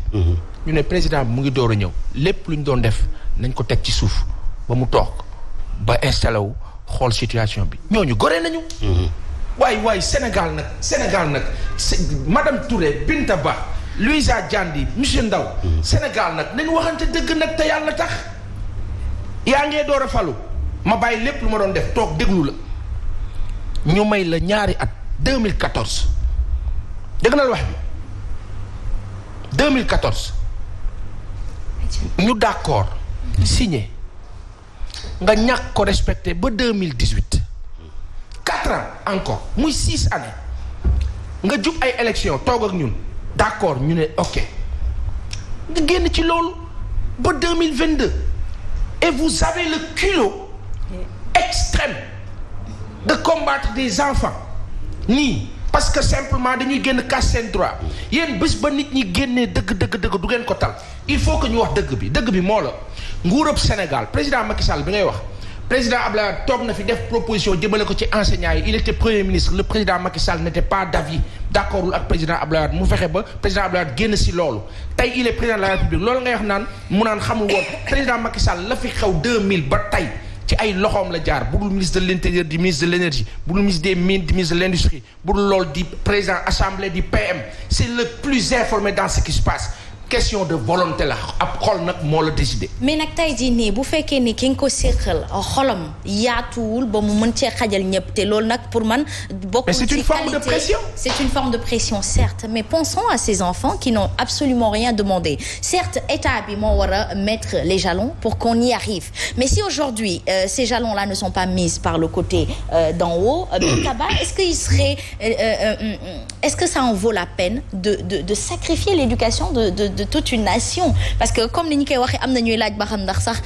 ñu ne président bi mu ngi door a ñëw lépp lu ñu doon def nañ ko teg ci suuf ba mu toog ba installé wu xool situation bi ñooñu gore nañu. waay Sénégal nag madame Touré Binta Ba Louisa Diandi monsieur Ndaw Sénégal nag nañu waxante dëgg nag te yàlla tax yaa ngee door a falu ma bàyyi lépp lu ma doon def toog déglu la ñu may la ñaari at 2014 dégg na la wax bi 2014 ñu d'accord signé nga ñàkk ko respecté ba 2018 4 ans encore muy 6 années nga jub ay élections toog ak ñun d'accord ñu ne ok nga génn ci loolu ba 2022 et vous avez le culot extrême de combattre des enfants nii parce que simplement dañuy génn casse seen droit yéen bés ba nit ñi génnee dëgg du ngeen ko tal il faut que ñu wax dëgg bi moo la nguurub Sénégal président Macky Sall bi ngay wax président Abdoulaye Wade toog na fi def proposition jëmale ko ci enseignants yi il était premier ministre le président Macky Sall n'était pas d'avis d'accordul ak président Abdoulaye Wade mu fexe ba président Abdoulaye Wade génn si loolu tey il est président de la République loolu ngay wax naan mu naan xamul woon président Macky Sall la fi xew 2000 ba tey ci ay loxoom la jaar budul ministre de l'intérieur di ministre de l'énergie budul ministre des mines di ministre de l'industrie budul loolu di président assemblée di PM c'est le plus informé dans ce qui se passe question de volonté la ab xol nag moo la décidé. mais nag tey jii nii bu fekkee ni ki nga ko séqal xolam yaatuwul ba mu mën cee xajal ñëpp te loolu nag pour man. bokkul ci qualité. Mais c'est une forme de pression. C'est une forme de pression certes mais pensons à ces enfants qui n'ont absolument rien demandé certes état bi moo war a mettre les jalons pour qu'on y arrive mais si aujourd'hui ces jalons-là ne sont pas mis par le côté d'en haut Bintaba est-ce que ça en vaut la peine de sacrifier l'éducation de toute une nation parce que comme ni ñu koy waxee am na ñuy laaj ba xam ndax sax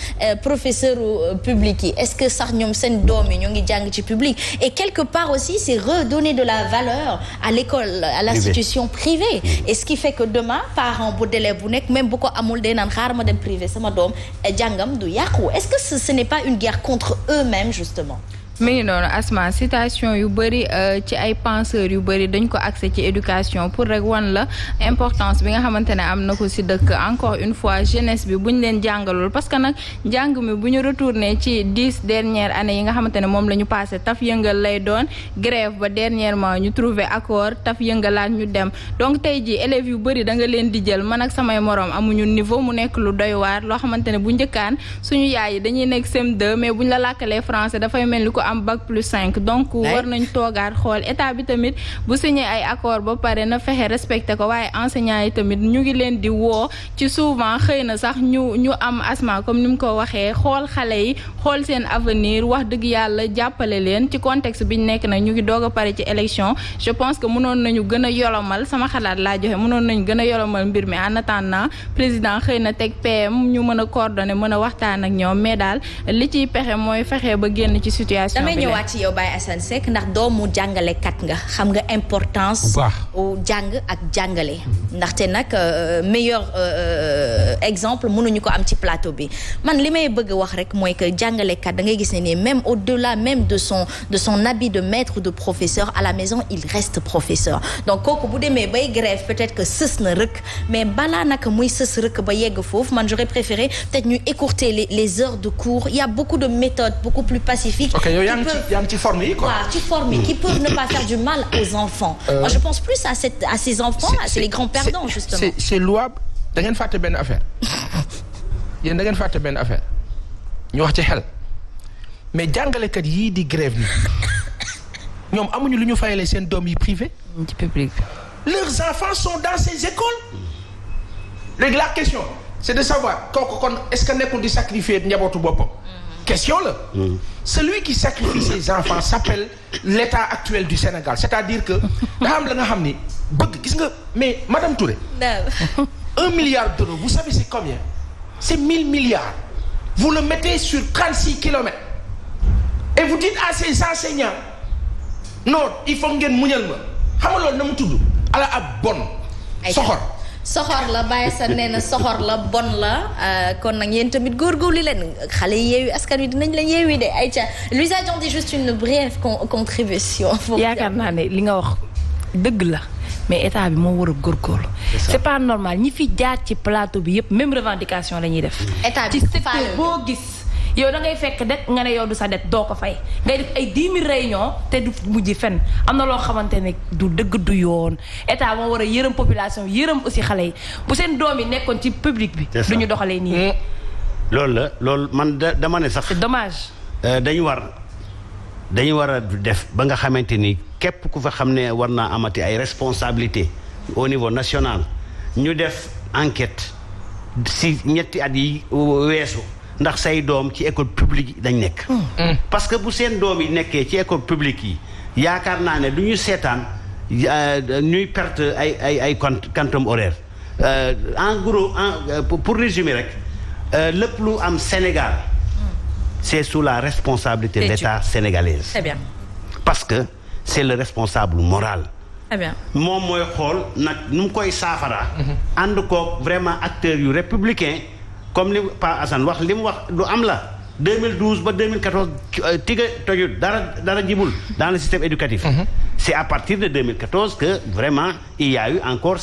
professeur public yi est-ce que sax ñoom seen doom yi ñoo ngi jàng ci public et quelque part aussi c'est redonner de la valeur à l'école à l'institution privée et ce qui fait que demain parent bu d'élève bu nekk même bu ko amul day naan xaar ma dem privé sama doom jàngam du yàqu est-ce que ce n'est pas une guerre contre eux-mêmes justement. mi ngi noonu Asma citation yu bëri ci ay penseurs yu bëri dañ ko accès ci éducation pour rek wan la importance bi nga xamante ne am na ko ci dëkk encore une fois jeunesse bi bu ñu leen jàngalul parce que nag njàng mi bu ñu retourné ci 10 dernières années yi nga xamante ne moom la ñu passé taf yëngal lay doon grève ba dernièrement ñu trouver accord taf yëngalaat ñu dem donc tey ji élèves yu bëri da nga leen di jël man ak samay morom amuñu niveau mu nekk lu doy waar loo xamante ne bu njëkkaan suñu yaay yi dañuy nekk CM2 mais buñ la làkkalee français dafay mel ni ko am bac+5 donc war nañ toogaat xool état bi tamit bu signé ay accord ba pare na fexe respecté ko waaye enseignants yi tamit ñu ngi leen di woo ci souvent xëy na sax ñu am asma comme ni mu ko waxee xool xale yi xool seen avenir wax dëgg yàlla jàppale leen ci contexte biñ nekk nag ñu ngi doog a pare ci élection je pense que mënoon nañu gën a yolomal sama xalaat laa joxe mënoon nañu gën a yolomal mbir mi en attendant président xëy na teg PM ñu mën a coordonner mën a waxtaan ak ñoom mais daal li ciy pexe mooy fexe ba génn ci situation bi. damay ñëwaat ci yow Baye Assane Seck ndax doomu jàngalekat nga xam nga importance jàng ak jàngale ndaxte nag meilleur exemple mënuñu ko am ci plateau bi man li may bëgg wax rek mooy que jàngalekat da ngay gis ne ni même au-delà même de son habit de maître ou de professeur à la maison il reste professeur donc kooku bu demee bay grève peut-être que sës na rëkk mais balaa nag muy sës rëkk ba yegg foofu man j'aurais préféré peut-être ñu écourter les heures de cours il y a beaucoup de méthodes beaucoup plus pacifiques. ok yow yaa ngi ci forme yi quoi. waaw ci forme yi qui peuvent ne pas faire du mal aux enfants. Moi je pense plus à ces enfants là c'est les grands perdants justement. c'est louable da ngeen fàtte benn affaire yéen da ngeen fàtte benn affaire ñu wax ci xel mais jàngalekat yii di grève ni ñoom amuñu lu ñu fayalee seen doom yi privé. ci public bi. leurs enfants sont dans ces écoles. léegi la question c'est de savoir kooku kon est-ce que nekkul di sacrifier njabootu boppam. question la. celui qui sacrifie ses enfants s'appelle l'état actuel du Sénégal c'est-à-dire que daa am la nga xam ni bëgg gis nga mais Madame Touré. 1 milliard d'euros vous savez c'est combien? c'est 1000 milliards. vous le mettez sur 36 kilomètres. et vous dites à ces enseignants non il faut ngeen muñal ma xam nga loolu na mu tudd ala ab bon. soxor la Baye Assane nee na soxor la bon la kon nag yéen tamit góorgóorlu leen xale yi yeewi askan wi dinañ leen yeewi de ayca Louise Dion dit juste une brève contribution. yaakaar naa ne li nga wax dëgg la mais état bi moo war a góorgóorlu. c'est pas normal ñi fi jaar ci plateau bi yëpp même revendication la ñuy def. état bi ci secteur boo gis. yow da ngay fekk det nga ne yow du sa det doo ko fay ngay def ay 10 000 réunions te du mujj fenn am na loo xamante ne du dëgg du yoon état moo war a yërëm population yërëm aussi xale yi bu seen doom yi nekkoon ci public bi. du ñu doxalee nii. loolu man dama ne sax. c'est dommage. dañu war a def ba nga xamante ni képp ku fa xam ne war naa amati ay responsabilités au niveau national ñu def enquête si ñetti at yi weesu. ndax say doom ci école publique yi dañ nekk. parce que bu seen doom yi nekkee ci école publique yi yaakaar naa ne du ñu seetaan ñuy perte ay quantum horaire en gros pour résumer rek lépp lu am Sénégal c'est sous la responsabilité de l'État sénégalaise. Très bien. parce que c'est le responsable moral. Très bien. moom mooy xool nag nu mu koy saafara. ànd koog vraiment acteurs yu républicains. comme li Pa Assane wax li mu wax lu am la 2012 ba 2014 tiga tojut dara jibul dans le système éducatif. C'est à partir de 2014 que vraiment il y a eu encore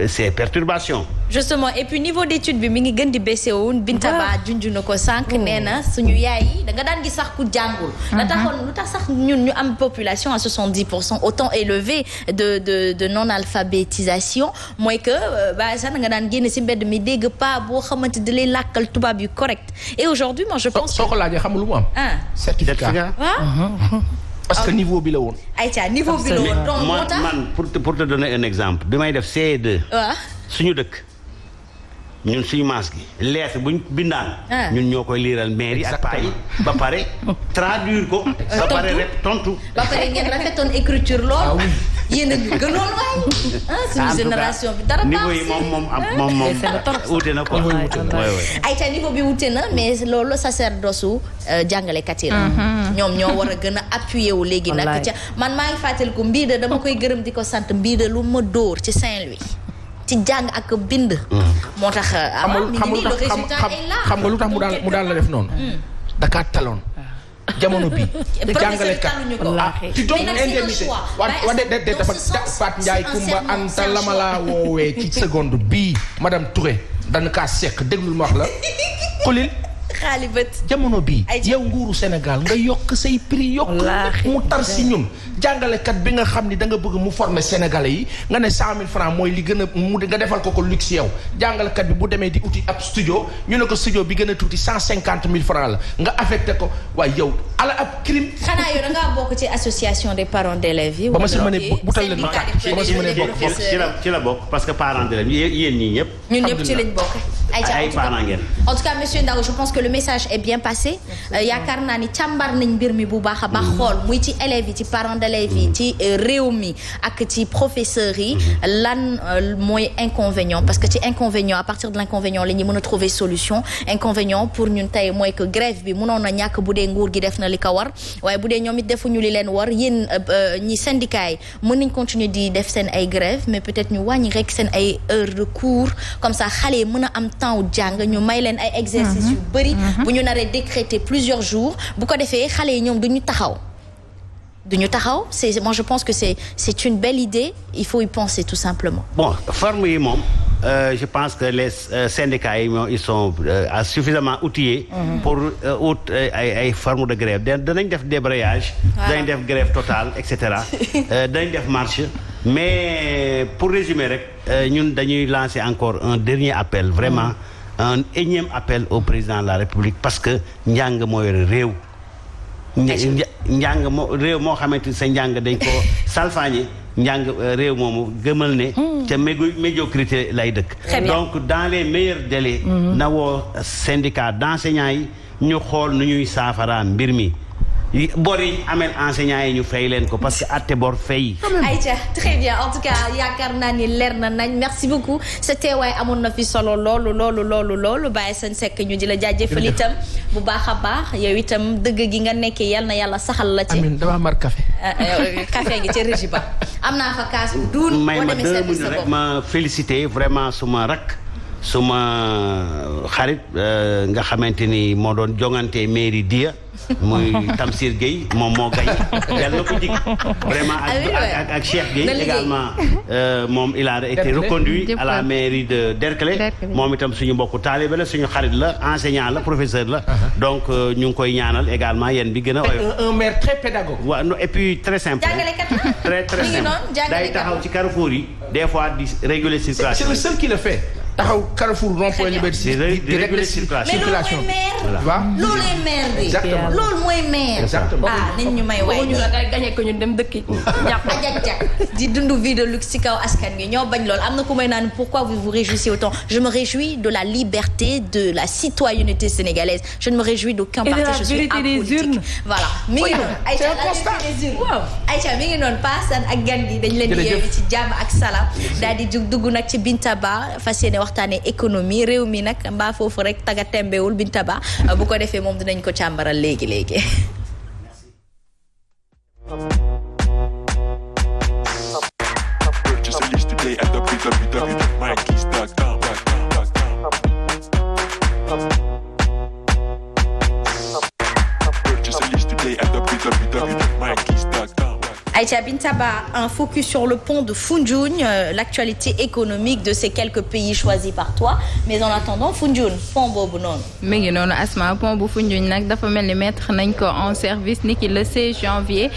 ces perturbations. Justement et puis niveau d'étude bi mi ngi gën di baissé woon Binta Ba junj na ko sànq nee na suñu yaay yi da nga daan gis sax ku jàngul. la taxoon lu tax sax ñun ñu am population à 70% autant élevée de non-alphabétisation mooy que ba sax da nga daan génn ci mbedd mi dégg pas boo xamante da lay làkkal tubaab yu correct et aujourd'hui moi je pense. soo ko laajee xam lu mu am. certificat. parce que niveau bi la woon. ayca niveau bi la woon donc moo tax man pour te donner un exemple bi may def CE2. waaw suñu dëkk ñun suñu maas gi lettre buñ bindaan. ñun ñoo koy liiral mairie ak paa yi ba pare traduire ko. ba pare rek tontu. ba pare ngeen rafetoon écriture lool. yéen a ñu gënoon waay. suñu génération bi dara niveau yi moom wute na quoi. ayca niveau bi wute na mais loolu sacerdoce jàngalekat yi la. ñoom ñoo war a gën a appuyer wu léegi nag. ca man maa ngi fàttaliku Mbiida dama koy gërëm di ko sant Mbiida lu ma dóor ci Saint-Louis. ci jàng ak bind. moo tax xam nga lu tax mu daan la def noonu. Dakar taloon. jamono bi jàngalekat ci doon indemnité wa de dafa Fat Ndiaye Kumba Anta lama laa woowee ci seconde bii madame Touré dana kaa sekk déglul ma wax la xulil xaali bët. jamono bii yow nguuru Sénégal nga yokk say prix yokk mu tar si ñun jàngalekat bi nga xam ni da nga bëgg mu former sénégalais yi nga ne 100 000 francs mooy li gën a mu nga defal ko luxe yow jàngalekat bi bu demee di uti ab studio ñu ne ko studio bi gën a tuuti 150 000 francs la nga affecté ko waaye yow ala ab crime. xanaa yow da ngaa bokk ci association des parents d'élèves yi. ba ma si mënee butal leen ma ci la bokk parce que parents d'élèves yéen ñii ñëpp. ñun ñëpp ci lañ bokk. ay parents ngeen. en tout cas monsieur Ndao je pense que le message est bien passé yaakaar naa ni càmbar nañ mbir mi bu baax a baax xool muy ci élèves yi ci parents d'élèves yi ci réew mi ak ci professeurs yi lan mooy inconvénient parce que ci inconvénient à partir de l'inconvénient la ñuy mën a trouver solution inconvénient pour ñun tey mooy que grève bi mënoon na ñàkk bu dee nguur gi def na li ko war waaye bu dee ñoom it defuñu li leen war yéen ñi syndicats yi mën nañ continuer di def seen ay grève mais peut-être ñu wàññi rek seen ay heures de cours comme ça xale yi mën a am temps wu jàng ñu may leen ay exercices yu bëri bu ñu naree décréter plusieurs jours bu ko defee xale yi ñoom duñu taxaw moi je pense que c'est une belle idée il faut y penser tout simplement. Bon forme yi moom je pense que les syndicats yi ils sont suffisamment outillés pour ut ay forme de grève danañ def débrayage danañ def grève totale et cetera danañ def marche mais pour résumer rek ñun dañuy lancer encore un dernier appel vraiment un énième appel au président de la République parce que njàng moo yore réew njàng réew moo xamante ni sa njàng dañ ko salfaañe njàng réew moomu gëmal ne ca médiocrité lay dëkk donc dans les meilleurs délais na woo syndicat d'enseignants yi ñu xool nu ñuy saafara mbir mi bor yi amel enseignants yi ñu fay leen ko parce que atte bor fay. Aïcha très bien en tout cas yaakaar naa ni leer na nañ merci beaucoup sa teewaay amoon na fi solo loolu Baye Assane Seck ñu di la jaajëfal itam bu baax a baax yow itam dëgg gi nga nekkee yal na yàlla saxal la ci. amiin dama mar café. café gi ci régie ba am naa fa kaas bu duun. may ma 2 minutes rek ma féliciter vraiment suma rak suma xarit nga xamante ni moo doon jongante mairie Dia. muy Tamsir Gueye moom moo gañ yàlla na ko jig vraiment ak Cheikh Gueye également moom il a été reconduit à la mairie de Derklé moom itam suñu mbokku taalibe la suñu xarit la enseignant la professeur la donc ñu ngi koy ñaanal également yéen bi gën a oyof un maire très pédagogue waaw et puis très simple très simple day taxaw ci carrefour yi des fois di réguler circulation c'est le seul qui le fait taxaw Carrefour rond-point Liberté di réguler circulation loolu maire bi loolu mooy maire nit ñu may waay ñu la day gagné ko ñun dem dëkk jag di dund vie de luxe ci kaw askan gi ñoo bañ lool am na ku may naan pourquoi vous vous réjouissez autant je me réjouis de la liberté de la citoyenneté sénégalaise je ne me réjouis d'aucun parti je suis apolitique voilà mi ngi noonu Aïcha mi ngi noonu paasan ak gan gi dañ leen di yeewi ci jàmm ak salaam daal di dugg nag ci Bintaba fas yéene waxtaane économie réew mi nag mbaa foofu rek taga tembewul Bintaba bu ko defee moom dinañ ko càmbaral léegi Aïcha Bintaba, un focus sur le pont de Foundiougne, l'actualité économique de ces quelques pays choisis par toi. Mais en attendant, Foundiougne, pont boobu noonu. mi ngi noonu Asma pont bu Foundiougne nag dafa mel ni mettre nañ ko en service niki le 16 janvier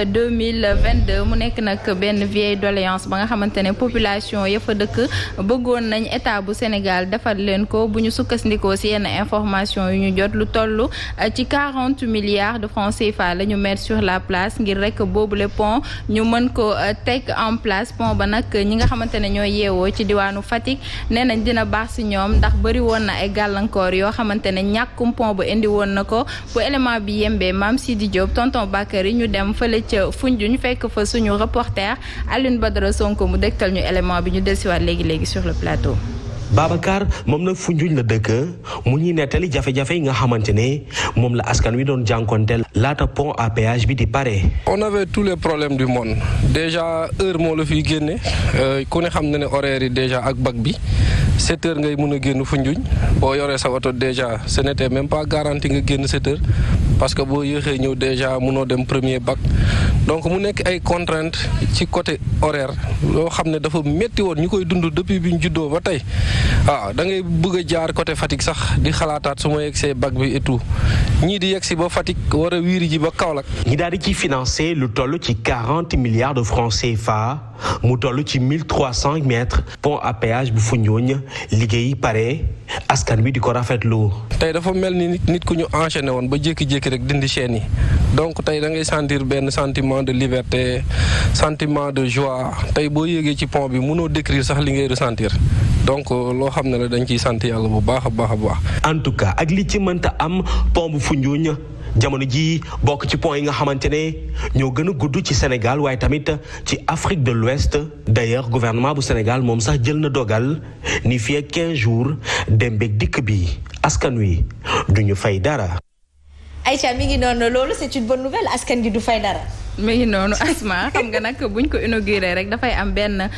2022 mu nekk nag benn vieille doléance ba nga xamante ne population ya fa dëkk bëggoon nañ état bu Sénégal defal leen ko bu ñu sukkandikoo ci yenn information yu ñu jot lu toll ci 40 milliards de francs CFA la ñu mettre sur la place ngir rek boobule pont ñu mën ko teg en place pont ba nag ñi nga xamante ne ñooy yeewoo ci diwaanu Fatick nee nañ dina baax ci ñoom ndax bëri woon na ay gàllankoor yoo xamante ne ñàkkum pont bu indi woon na ko bu élément bi yembee Mame Sidi Diop tonton Bakary ñu dem fële ca Foundiougne fekk fa suñu reporter Alioune Badara Sonko mu dégtal ñu élément bi ñu dellusiwaat léegi sur le plateau. Babacar moom nag Foundiougne la dëkk mu ñuy nettali jafe-jafe yi nga xamante ne moom la askan wi doon jànkonteel laata pont à péage bi di pare. on avait tous les problèmes du monde déjà heure moo la fiy génne ku ne xam na ne horaire yi déjà ak bac bi 7 heures ngay mun a génn Foundiougne boo yoree sa oto déjà ce n'était même pas garanti nga génn 7 heures parce que boo yéexee ñëw déjà munoo dem premier bac donc mu nekk ay contraintes ci côté horaire loo xam ne dafa métti woon ñu koy dund depuis bi ñu juddoo ba tey waaw da ngay bëgg a jaar côté Fatick sax di xalaataat su ma yegsee bac bi et tout ñii di yegsi ba Fatick war a wiiri ji ba Kaolack. ñi daal di ci financé lu toll ci 40 milliards de francs CFA mu toll ci 1300 mètres pont à péage bu Foundiougne liggéey pare askan bi di ko rafetlu. tey dafa mel ni nit ku ñu enchaîné woon ba jékki-jékki rek dindi chaîne yi donc tey da ngay sentir benn sentiment de liberté sentiment de joie tey boo yéegee ci pont bi mënoo décrire sax li ngay ressentir donc loo xam ne la dañ ciy sant yàlla bu baax a baax a baax. en tout cas ak li ci mënta am pont bu Foundiougne jamono ji bokk ci pont yi nga xamante ne ñoo gën a gudd ci Sénégal waaye tamit ci Afrique de l'Ouest d'ailleurs gouvernement bu Sénégal moom sax jël na dogal ni fii ak 15 jours dem beeg dikk bi askan wi duñu fay dara. Aïcha mi ngi noonu loolu c'est une bonne nouvelle askan gi du fay dara. mi ngi noonu Asma xam nga nag buñ ko inauguré rek dafay am benn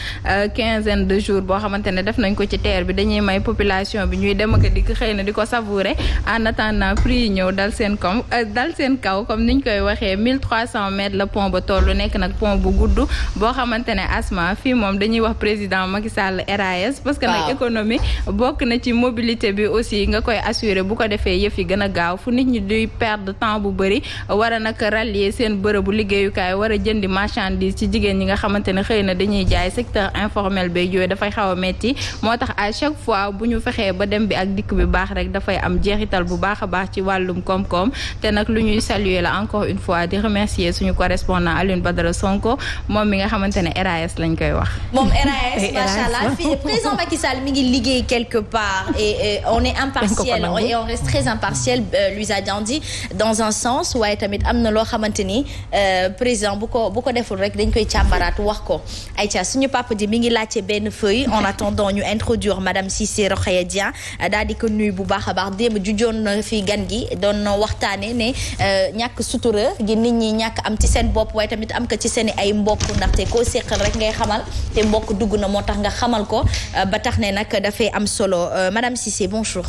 quinzaine de jours boo xamante ne def nañ ko ci terre bi dañuy may population bi ñuy dem ak dikk xëy na di ko savourer en attendant prix yi ñëw dal seen kaw comme niñ koy waxee 1300 mètres la pont ba tollu nekk nag pont bu gudd boo xamante ne Asma fii moom dañuy wax président Macky Sall RAS parce que nag économie bokk na ci mobilité bi aussi nga koy assurer bu ko defee yëf yi gën a gaaw fu nit ñi duy perdre temps bu bëri war a nag rallier seen bërëbu liggéeyu kaay war a jëndi marchandise ci jigéen ñi nga xamante ne xëy na dañuy jaay secteur informel beeg yooyu dafay xaw a metti moo tax à chaque fois bu ñu fexee ba dem bi ak dikk bi baax rek dafay am jeexital bu baax a baax ci wàllum koom-koom te nag lu ñuy saluer la encore une fois di remercier suñu correspondant Alioune Badara Sonko moom mi nga xamante ne RAS lañ koy wax. moom RAS macha allah fii président Macky Sall mi ngi liggéey quelque part et on est impartiel et on reste très impartiel Luisa Diandi dans un sens waaye tamit am na loo xamante ni. président bu ko deful rek dañ koy càmbaraat wax ko Aïcha suñu papa ji mi ngi laajte benn feuille en attendant ñu introduire madame Cissé Rokhaya Dieng daal di ko nuyu bu baax a baax démb jujoon na fi gan gi doon waxtaane ne ñàkk sutura gi nit ñi ñàkk am ci seen bopp waaye tamit am ko ci seen ay mbokk ndaxte koo séqal rek ngay xamal te mbokk dugg na moo tax nga xamal ko ba tax ne nag dafay am solo madame Cissé bonjour.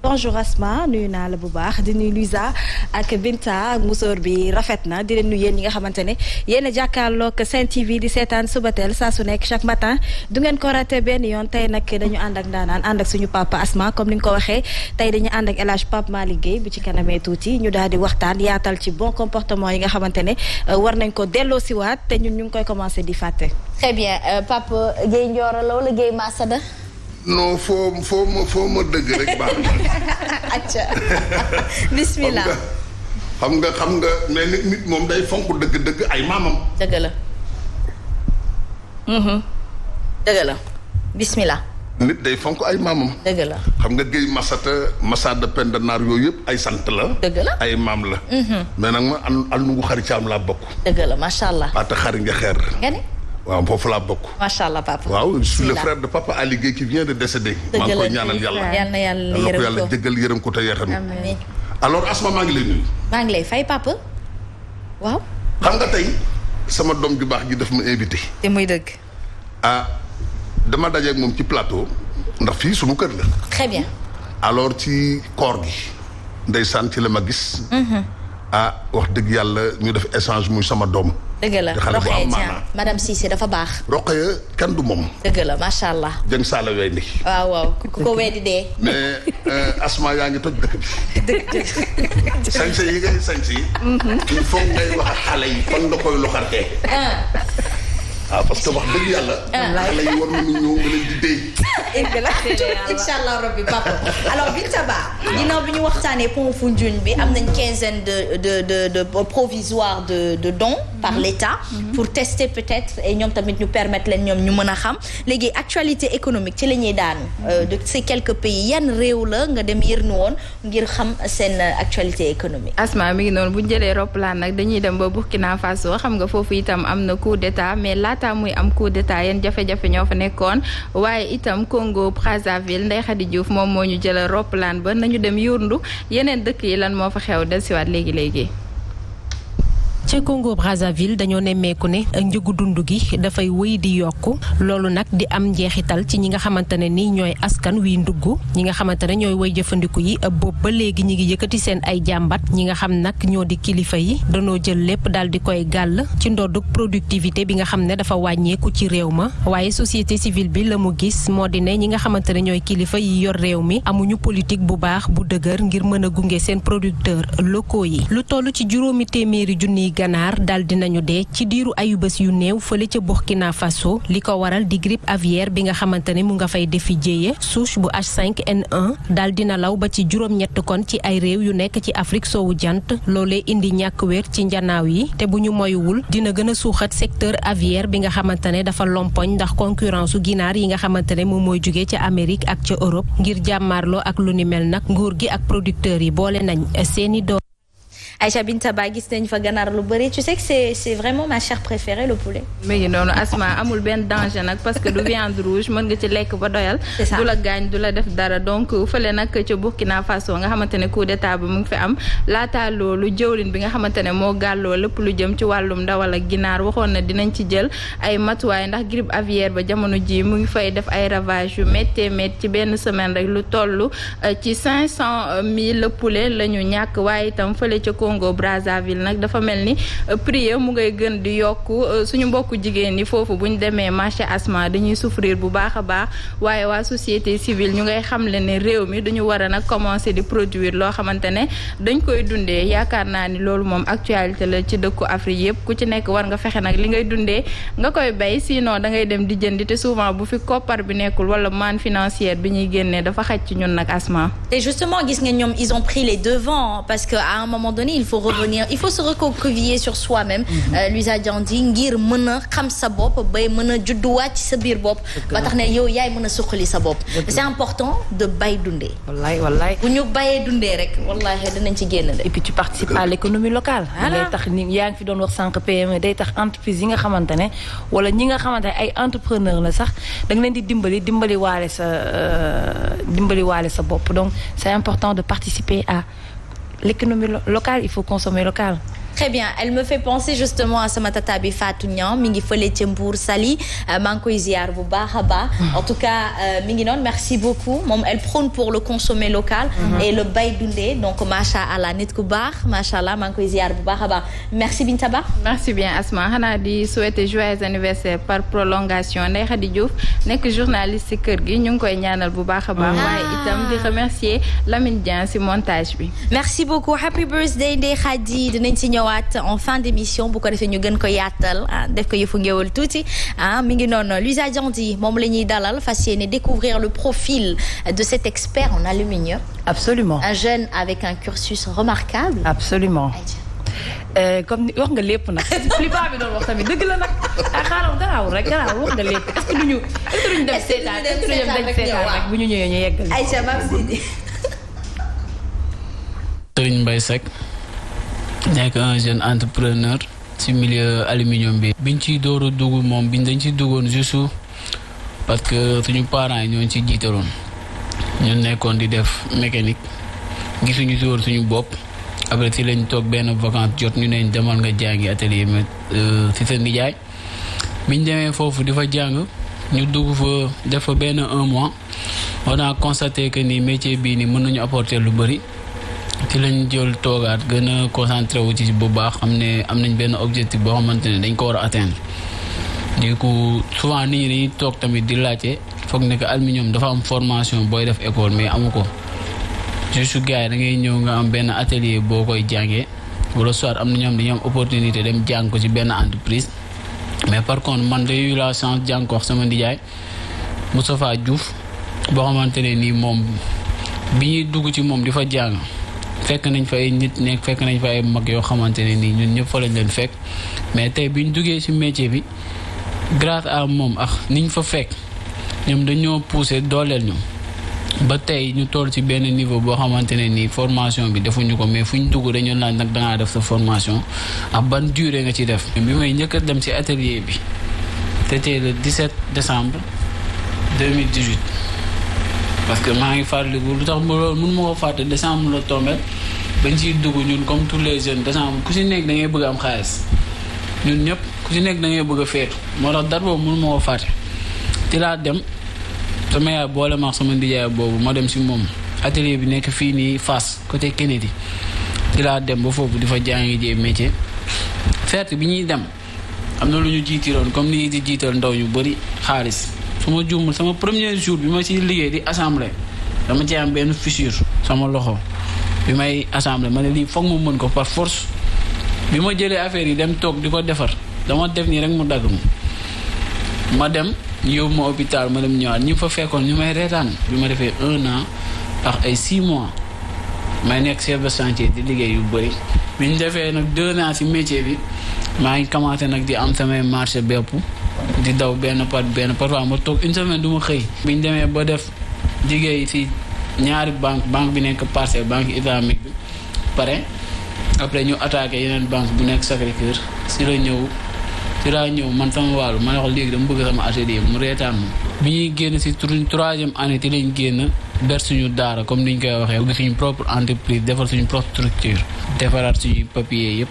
bonjour Asma nuyu naa la bu baax di nuyu Luisa ak Binta ak musóor bi rafet na di leen nuyu yéen ñi nga xamante ne yéen a jàkkaarloog Sen TV di seetaan Subatel saa su nekk chaque matin du ngeen ko raté benn yoon tey nag dañu ànd ak ndaanaan ànd ak suñu papa Asma comme ni nga ko waxee tey dañu ànd ak El Hadj Pape Malick Guèye bu ci kanamee tuuti ñu daal di waxtaan yaatal ci bon comportement yi nga xamante ne war nañ ko delloo siwaat te ñun ñu ngi koy commencé di fàtte. très bien Pape Guèye Ndioro la wala Guèye Massada. non foo ma dëgg rek baax na. acca bismillah. xam nga mais nit moom day fonk dëgg ay maamam. dëgg la. dëgg la bismillah. nit day fonk ay maamam. dëgg la. xam nga Guèye Massada Penda Naar yooyu yëpp ay sant la. dëgg la ay maam la. mais nag ma al nu xari caam laa bokk. dëgg la macha allah. paata xari nga xeer. nga ne. waaw foofu laa bokk. macha allah papa. waaw je suis le frère de papa Ali Guèye qui vient de décéder. maa ngi koy ñaanal yàlla. yal na yàlla yërëm ko yàlla jéggal yërëm ko te yeexam. amiin. alors Asma maa ngi lay nuyu. maa ngi lay fay papa. waaw. xam nga tey sama doom ju baax ji daf ma invité. te muy dëgg. dama dajeeg moom ci plateau. ndax fii sunu kër la. très bien. alors ci koor gi. ndeysaan ci la ma gis. wax dëgg yàlla ñu def échange muy sama doom. dëgg la Rokhaya Dieng madame Cissé dafa baax. Rokhaya kan du moom. dëgg la macha allah. jëng saala wey ndi. waaw ku ko weddi dee. mais Asma yaa ngi toj dëkk bi. dëgg sañse yi ngay sañse yi. il faut ngay wax ak xale yi fan nga koy loxartee. parce que wax dëgg yàlla. xale yi war nañu ñëw nga leen di déy. incha allah rabbi papa alors Binta Ba ginnaaw bi ñu waxtaanee pont Foundiougne bi am nañ quinzaine de provisoires de dons par l'État pour tester peut-être et ñoom tamit ñu permettre leen ñoom ñu mën a xam léegi actualité économique ci la ñuy daanu de ces quelques pays yan réew la nga dem yërnu woon ngir xam seen actualité économique. Asma mi ngi noonu bu ñu jëlee roplaan nag dañuy dem ba Burkina Faso xam nga foofu itam am na coup d'état mais laata muy am coup d'état yeen jafe-jafe ñoo fa nekkoon waaye itam Congo Brazzaville Ndeye Khady Diouf moom moo ñu jëlal roplaan ba nañu dem yurndu yeneen dëkk yi lan moo fa xew dellusiwaat léegi. ca Congo Brazzaville dañoo nemmeeku ne njëgu dund gi dafay wéy di yokk yokku loolu nag di am njeexital ci ñi nga xamante ne ni ñooy askan wi ndugg ñi nga xamante ne ñooy way jëfandiku yi boobu ba léegi ñi ngi yëkkati seen ay jàmbat ñi nga xam nag ñoo di kilifa yi danoo jël lépp daal di koy gàll ci ndoddug productivité bi nga xam ne dafa wàññeeku ci réew ma waaye société civile bi la mu gis moo di ne ñi nga xamante ne ñooy kilifa yi yor réew mi amuñu politique bu baax bu dëgër ngir mën a gunge seen producteurs locaux yi lu toll ci 200 junniy ganaar daal dinañu dee ci diiru ayubés yu néew fële ca Burkina Faso li ko waral di grippe aviaire bi nga xamante ne mu nga fay defi jéeye souche bu H5N1 daal dina law ba ci juróom-ñett kon ci ay réew yu nekk ci Afrique soowu jant loolee indi ñàkk wér ci njanaaw yi te bu ñu moywul dina gën a suuxat secteur aviaire bi nga xamante ne dafa lompoñ ndax concurrence su ginaar yi nga xamante ne moom mooy jugee ca Amérique ak ca Europe ngir jàmmaarloo ak lu ni mel nag nguur gi ak producteurs yi boole nañ seeni doom. Aïcha Binta Ba gis nañ fa ganaar lu bëri tu sais que c'est vraiment ma chair préférée le poulet. mi ngi noonu Asma amul benn danger nag parce que du viande rouge mën nga ci lekk ba doyal. du la gaañ du la def dara donc fële nag ca Burkina Faso nga xamante ne coup d'état bi mu ngi fi am laata loolu jëwlin bi nga xamante ne moo gàlloo lépp lu jëm ci wàllum ndawal ak ginaar waxoon na dinañ ci jël ay matuwaay ndax grippe aviaire ba jamono ji mu ngi fay def ay ravage yu méttee métti ci benn semaine rek lu toll ci 500,000 poulet la ñu ñàkk waaye itam fële ca Congo Brazzaville nag dafa mel ni prix mu ngay gën di yokku suñu mbokku jigéen ñi foofu bu ñu demee marché Asma dañuy souffrir bu baax a baax waaye waa société civile ñu ngay xamle ne réew mi duñu war a nag commencer di produire loo xamante ne dañ koy dundee yaakaar naa ni loolu moom actualité la ci dëkku Afrique yëpp ku ci nekk war nga fexe nag li ngay dundee nga koy bay sinon da ngay dem di jëndi te souvent bu fi koppar bi nekkul wala manne financière bi ñuy génnee dafa xaj ci ñun nag Asma. Et justement gis nga ñoom ils ont pris les devants parce que à un moment donné il faut revenir il faut se recroqueviller sur soi-même. Luisa Diandi ngir mën a xam sa bopp bay mën a judduwaat ci sa biir bopp. ba tax ne yow yaay mën a suqali sa bopp. c'est important de bay dundee. wallaay bu ñu bayee dundee rek wallahi dinañ ci génn de. et puis tu participes à l'économie locale. day tax ni yaa ngi fi doon wax sànq PME day tax entreprise yi nga xamante ne wala ñi nga xamante ne ay entrepreneur la sax da nga leen di dimbali waale sa bopp donc c'est important de participer à l'économie locale, il faut consommer local. Très bien, elle me fait penser justement à sama tata bi Fatou Niang mi ngi fële ca Mbour Saly maa ngi koy ziar bu baax a baax. En tout cas mi ngi noonu merci beaucoup moom elle prône pour le consommer local. et le bay dundee donc macha allah nit ku baax macha allah maa ngi koy ziar bu baax a baax merci Binta Ba. merci bien Asma xanaa di souhaiter joyeux anniversaire par prolongation Ndeye Khady Diouf nekk journaliste ci kër gi ñu ngi koy ñaanal bu baax a baax. waaye itam di remercier Lamine Dieng ci montage bi. merci beaucoup happy birthday Ndeye Khady dinañ ci ñëw en fin d'émission bu ko defee ñu gën ko yaatal def ko yëfu ngéwal tuuti mi ngi noonu Luisa Diandi moom la ñuy dalal fas yéene découvrir le profil de cet expert en aluminium. Absolument. Un jeune avec un cursus remarquable. Absolument. Comme ni wax nga lépp nag li baa bi doon wax tamit dëgg la nag xaaral garaawul wax nga lépp est-ce que duñu dem seetaan rek bu ñu ñëwee ñu yeggal. Aïcha Mabsidi. Serigne Mbaye Seck nekk un jeune entrepreneur ci milieu aluminium bi. biñ ciy door a dugg moom dañ ciy duggoon juste parce que suñu parents yi ñoo ci jiitaloon ñu nekkoon di def mécanique gisuñu ci woon suñu bopp après ci lañ toog benn vacance jot ñu neñ demal nga jàngi atelier ci sa nijaay biñ demee foofu di fa jàng ñu dugg fa def fa benn 1 mois on a constaté que ni métier bii ni mën nañu apporter lu bëri. ci lañ jël toogaat gën a concentré wu ci bu baax am nañ benn objectif boo xamante ne dañ ko war a atteindre du coup souvent nit ñi dañuy toog tamit di laajte foog ne que aluminium dafa am formation booy def école mais amu ko juste gars yi da ngay ñëw nga am benn atelier boo koy jàngee wala soit am na ñoom dañu am opportunité dem jàng ko ci benn entreprise mais par contre man day eu la chance jàng ko wax sama ndijaay Moustapha Diouf boo xamante ne nii moom bi ñuy dugg ci moom di fa jàng. fekk nañ fa ay nit nekk fekk nañ fa ay mag yoo xamante ne nii ñun ñëpp fa lañ leen fekk mais tey biñ duggee ci métier bi grâce à moom niñ fa fekk ñoom dañoo pousser dooleel ñu ba tey ñu toll ci benn niveau boo xamante ne nii formation bi defuñu ko mais fu ñu dugg dañu laaj nag dangaa def sa formation ak ban durée nga ci def. bi may njëkk a dem ci atelier bi c'était le 17 décembre 2018. parce que maa ngi fàttaliku lu tax loolu mënu ma ko fàtte décembre la tombé bañ ciy dugg ñun comme tous les jeunes décembre ku si nekk da ngay bëgg am xaalis ñun ñëpp ku ci nekk da ngay bëgg a feetu moo tax date boobu mënu ma ko fàtte ci laa dem sama yaay boole ma sama ndijaay boobu ma dem si moom atelier bi nekk fii nii Fass côté Kennedy ci laa dem ba foofu di fa jàngi jee métier fête bi ñuy dem am na lu ñu jiitiroon comme ni di jiital ndaw ñu bëri xaalis su ma juumul sama premier jour bi ma ci liggéey di assemblée dama ci am benn fissure sama loxo bi may assemblée ma ne lii foog ma mën ko par force bi ma jëlee affaire yi dem toog di ko defar dama def nii rek mu dagg ma dem ñu yóbbu ma hôpital ma dem ñëwaat ñu fa fekkoon ñu may reetaan bi ma defee 1 an ak ay 6 mois may nekk chef de chantier di liggéey yu bëri bi ñu defee nag 2 ans ci métier bi maa ngi commencé nag di am samay marché bépp di daw benn parfois ma toog une semaine du ma xëy bi ñu demee ba def liggéey ci ñaari banque bi nekk Parcelles banque islamique bi pare après ñu attaqué yeneen banque bu nekk Sacré-Cœur ci laa ñëw man sama wàllu ma ne ko léegi dama bëgg sama atelier mu reetaan ma bi ñuy génn ci 3e année ci lañ génn ber suñu daara comme ni ñu koy waxee ubbi suñu propre entreprise defar suñu propre structure defaraat suñu papier yëpp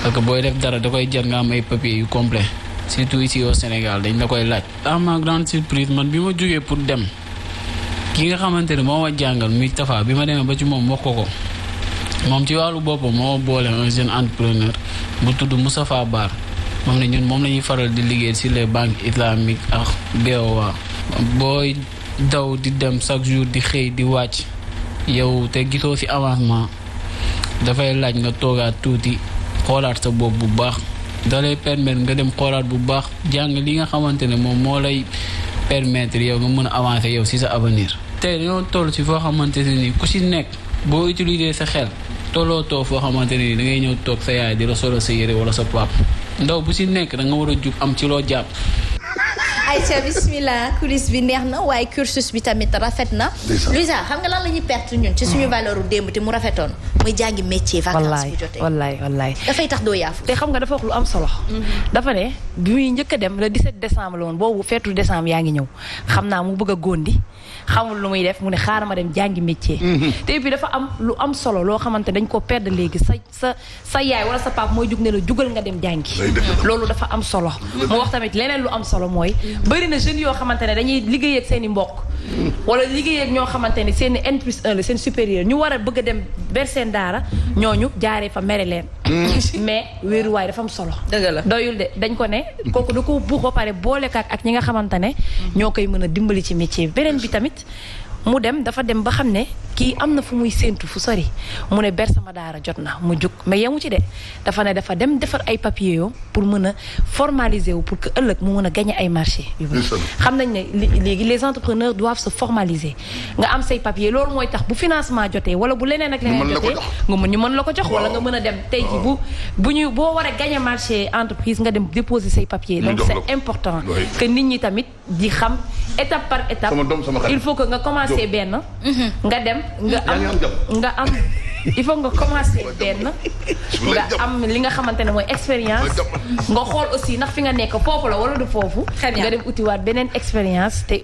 parce que booy def dara da koy jar nga am ay papiers yu complet surtout ici au Sénégal dañ la koy laaj. à ma grande surprise man bi ma jógee pour dem ki nga xamante ne moo ma jàngal muy Tafa bi ma demee ba ci moom wax ko moom ci wàllu boppam moo boole un jeune entrepreneur bu tudd Moustapha Bar moom ne ñun moom la ñuy faral di liggéey ci les banques islamiques ak BOA. booy daw di dem chaque jour di xëy di wàcc yow te gisoo ci avancement dafay laaj nga toogaat tuuti xoolaat sa bopp bu baax da lay permettre nga dem xoolaat bu baax jàng li nga xamante ne moom moo lay permettre yow nga mën a avancer yow ci sa avenir. tey dañoo toll ci foo xamante ne nii ku ci nekk boo utiliser sa xel tolloo too foo xamante ne nii da ngay ñëw toog sa yaay di la solo sa yére wala sa pap ndaw bu ci nekk da nga war a jug am ci loo jàpp. Aïcha bismillah coulisse bi neex na waaye cursus bi tamit rafet na. Luisa xam nga lan la ñuy perte ñun ci suñu valeur u démb te mu rafetoon muy jàngi métier vacances bu jotee. wallaay dafay tax doo yaafu. te xam nga dafa wax lu am solo. dafa ne bi muy njëkk a dem le 17 décembre la woon boobu feetu décembre yaa ngi ñëw xam naa mu bëgg a góondi xamul lu muy def mu ne xaaral ma dem jàngi métier. te puis dafa am lu am solo loo xamante dañ ko perdre léegi sa yaay wala sa pap mooy jug ne la jugal nga dem jàngi. loolu dafa am solo. mu wax tamit leneen lu am solo mooy bëri na jeunes yoo xamante ne dañuy liggéey ak seen i mbokk wala liggéey ak ñoo xamante ne seen N+1 la seen supérieur ñu war a bëgg a dem ber seen daara ñooñu jaaree fa mere leen mais wéeruwaay dafa am solo. dëgg la doyul de dañ ko ne kooku da ko buux ba pare boole ak ñi nga xamante ne ñoo koy mën a dimbali ci métier bi beneen bi tamit mu dem dafa dem ba xam ne kii am na fu muy séentu fu sori mu ne ber sama daara jot na mu jug mais yemu ci de dafa ne dafa dem defar ay papiers yoo pour mën a formaliser wu pour que ëllëg mu mën a gagner ay marché yu bëri xam nañ ne léegi les entrepreneurs doivent se formaliser nga am say papiers loolu mooy tax bu financement jotee wala bu leneen ak leneen jotee nga mën ñu mën la ko jox wala nga mën a dem tey ji boo war a gagner marché entreprise nga dem déposer say papiers donc c'est important que nit ñi tamit di xam étape par étape il faut que nga commencer benn nga dem nga am il faut nga commencer benn nga am li nga xamante ne mooy expérience nga xool aussi ndax fi nga nekk foofu la wala du foofu nga dem utiwaat beneen expérience te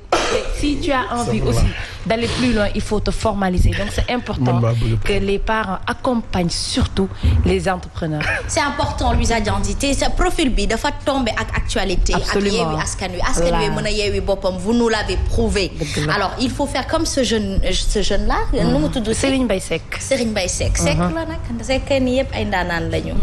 si tu as envie aussi d'aller plus loin il faut te formaliser donc c'est important que les parents accompagnent surtout les entrepreneurs. C'est important Luisa Diandité sa profil bi dafa tomber ak actualité ak Yewwi Askan Wi mën a yeewi boppam vous nous l'avez prouvé alors il faut faire comme ce jeune là nu mu tudd Serigne Mbaye Seck la nag Seck ni yëpp ay ndaanaan lañu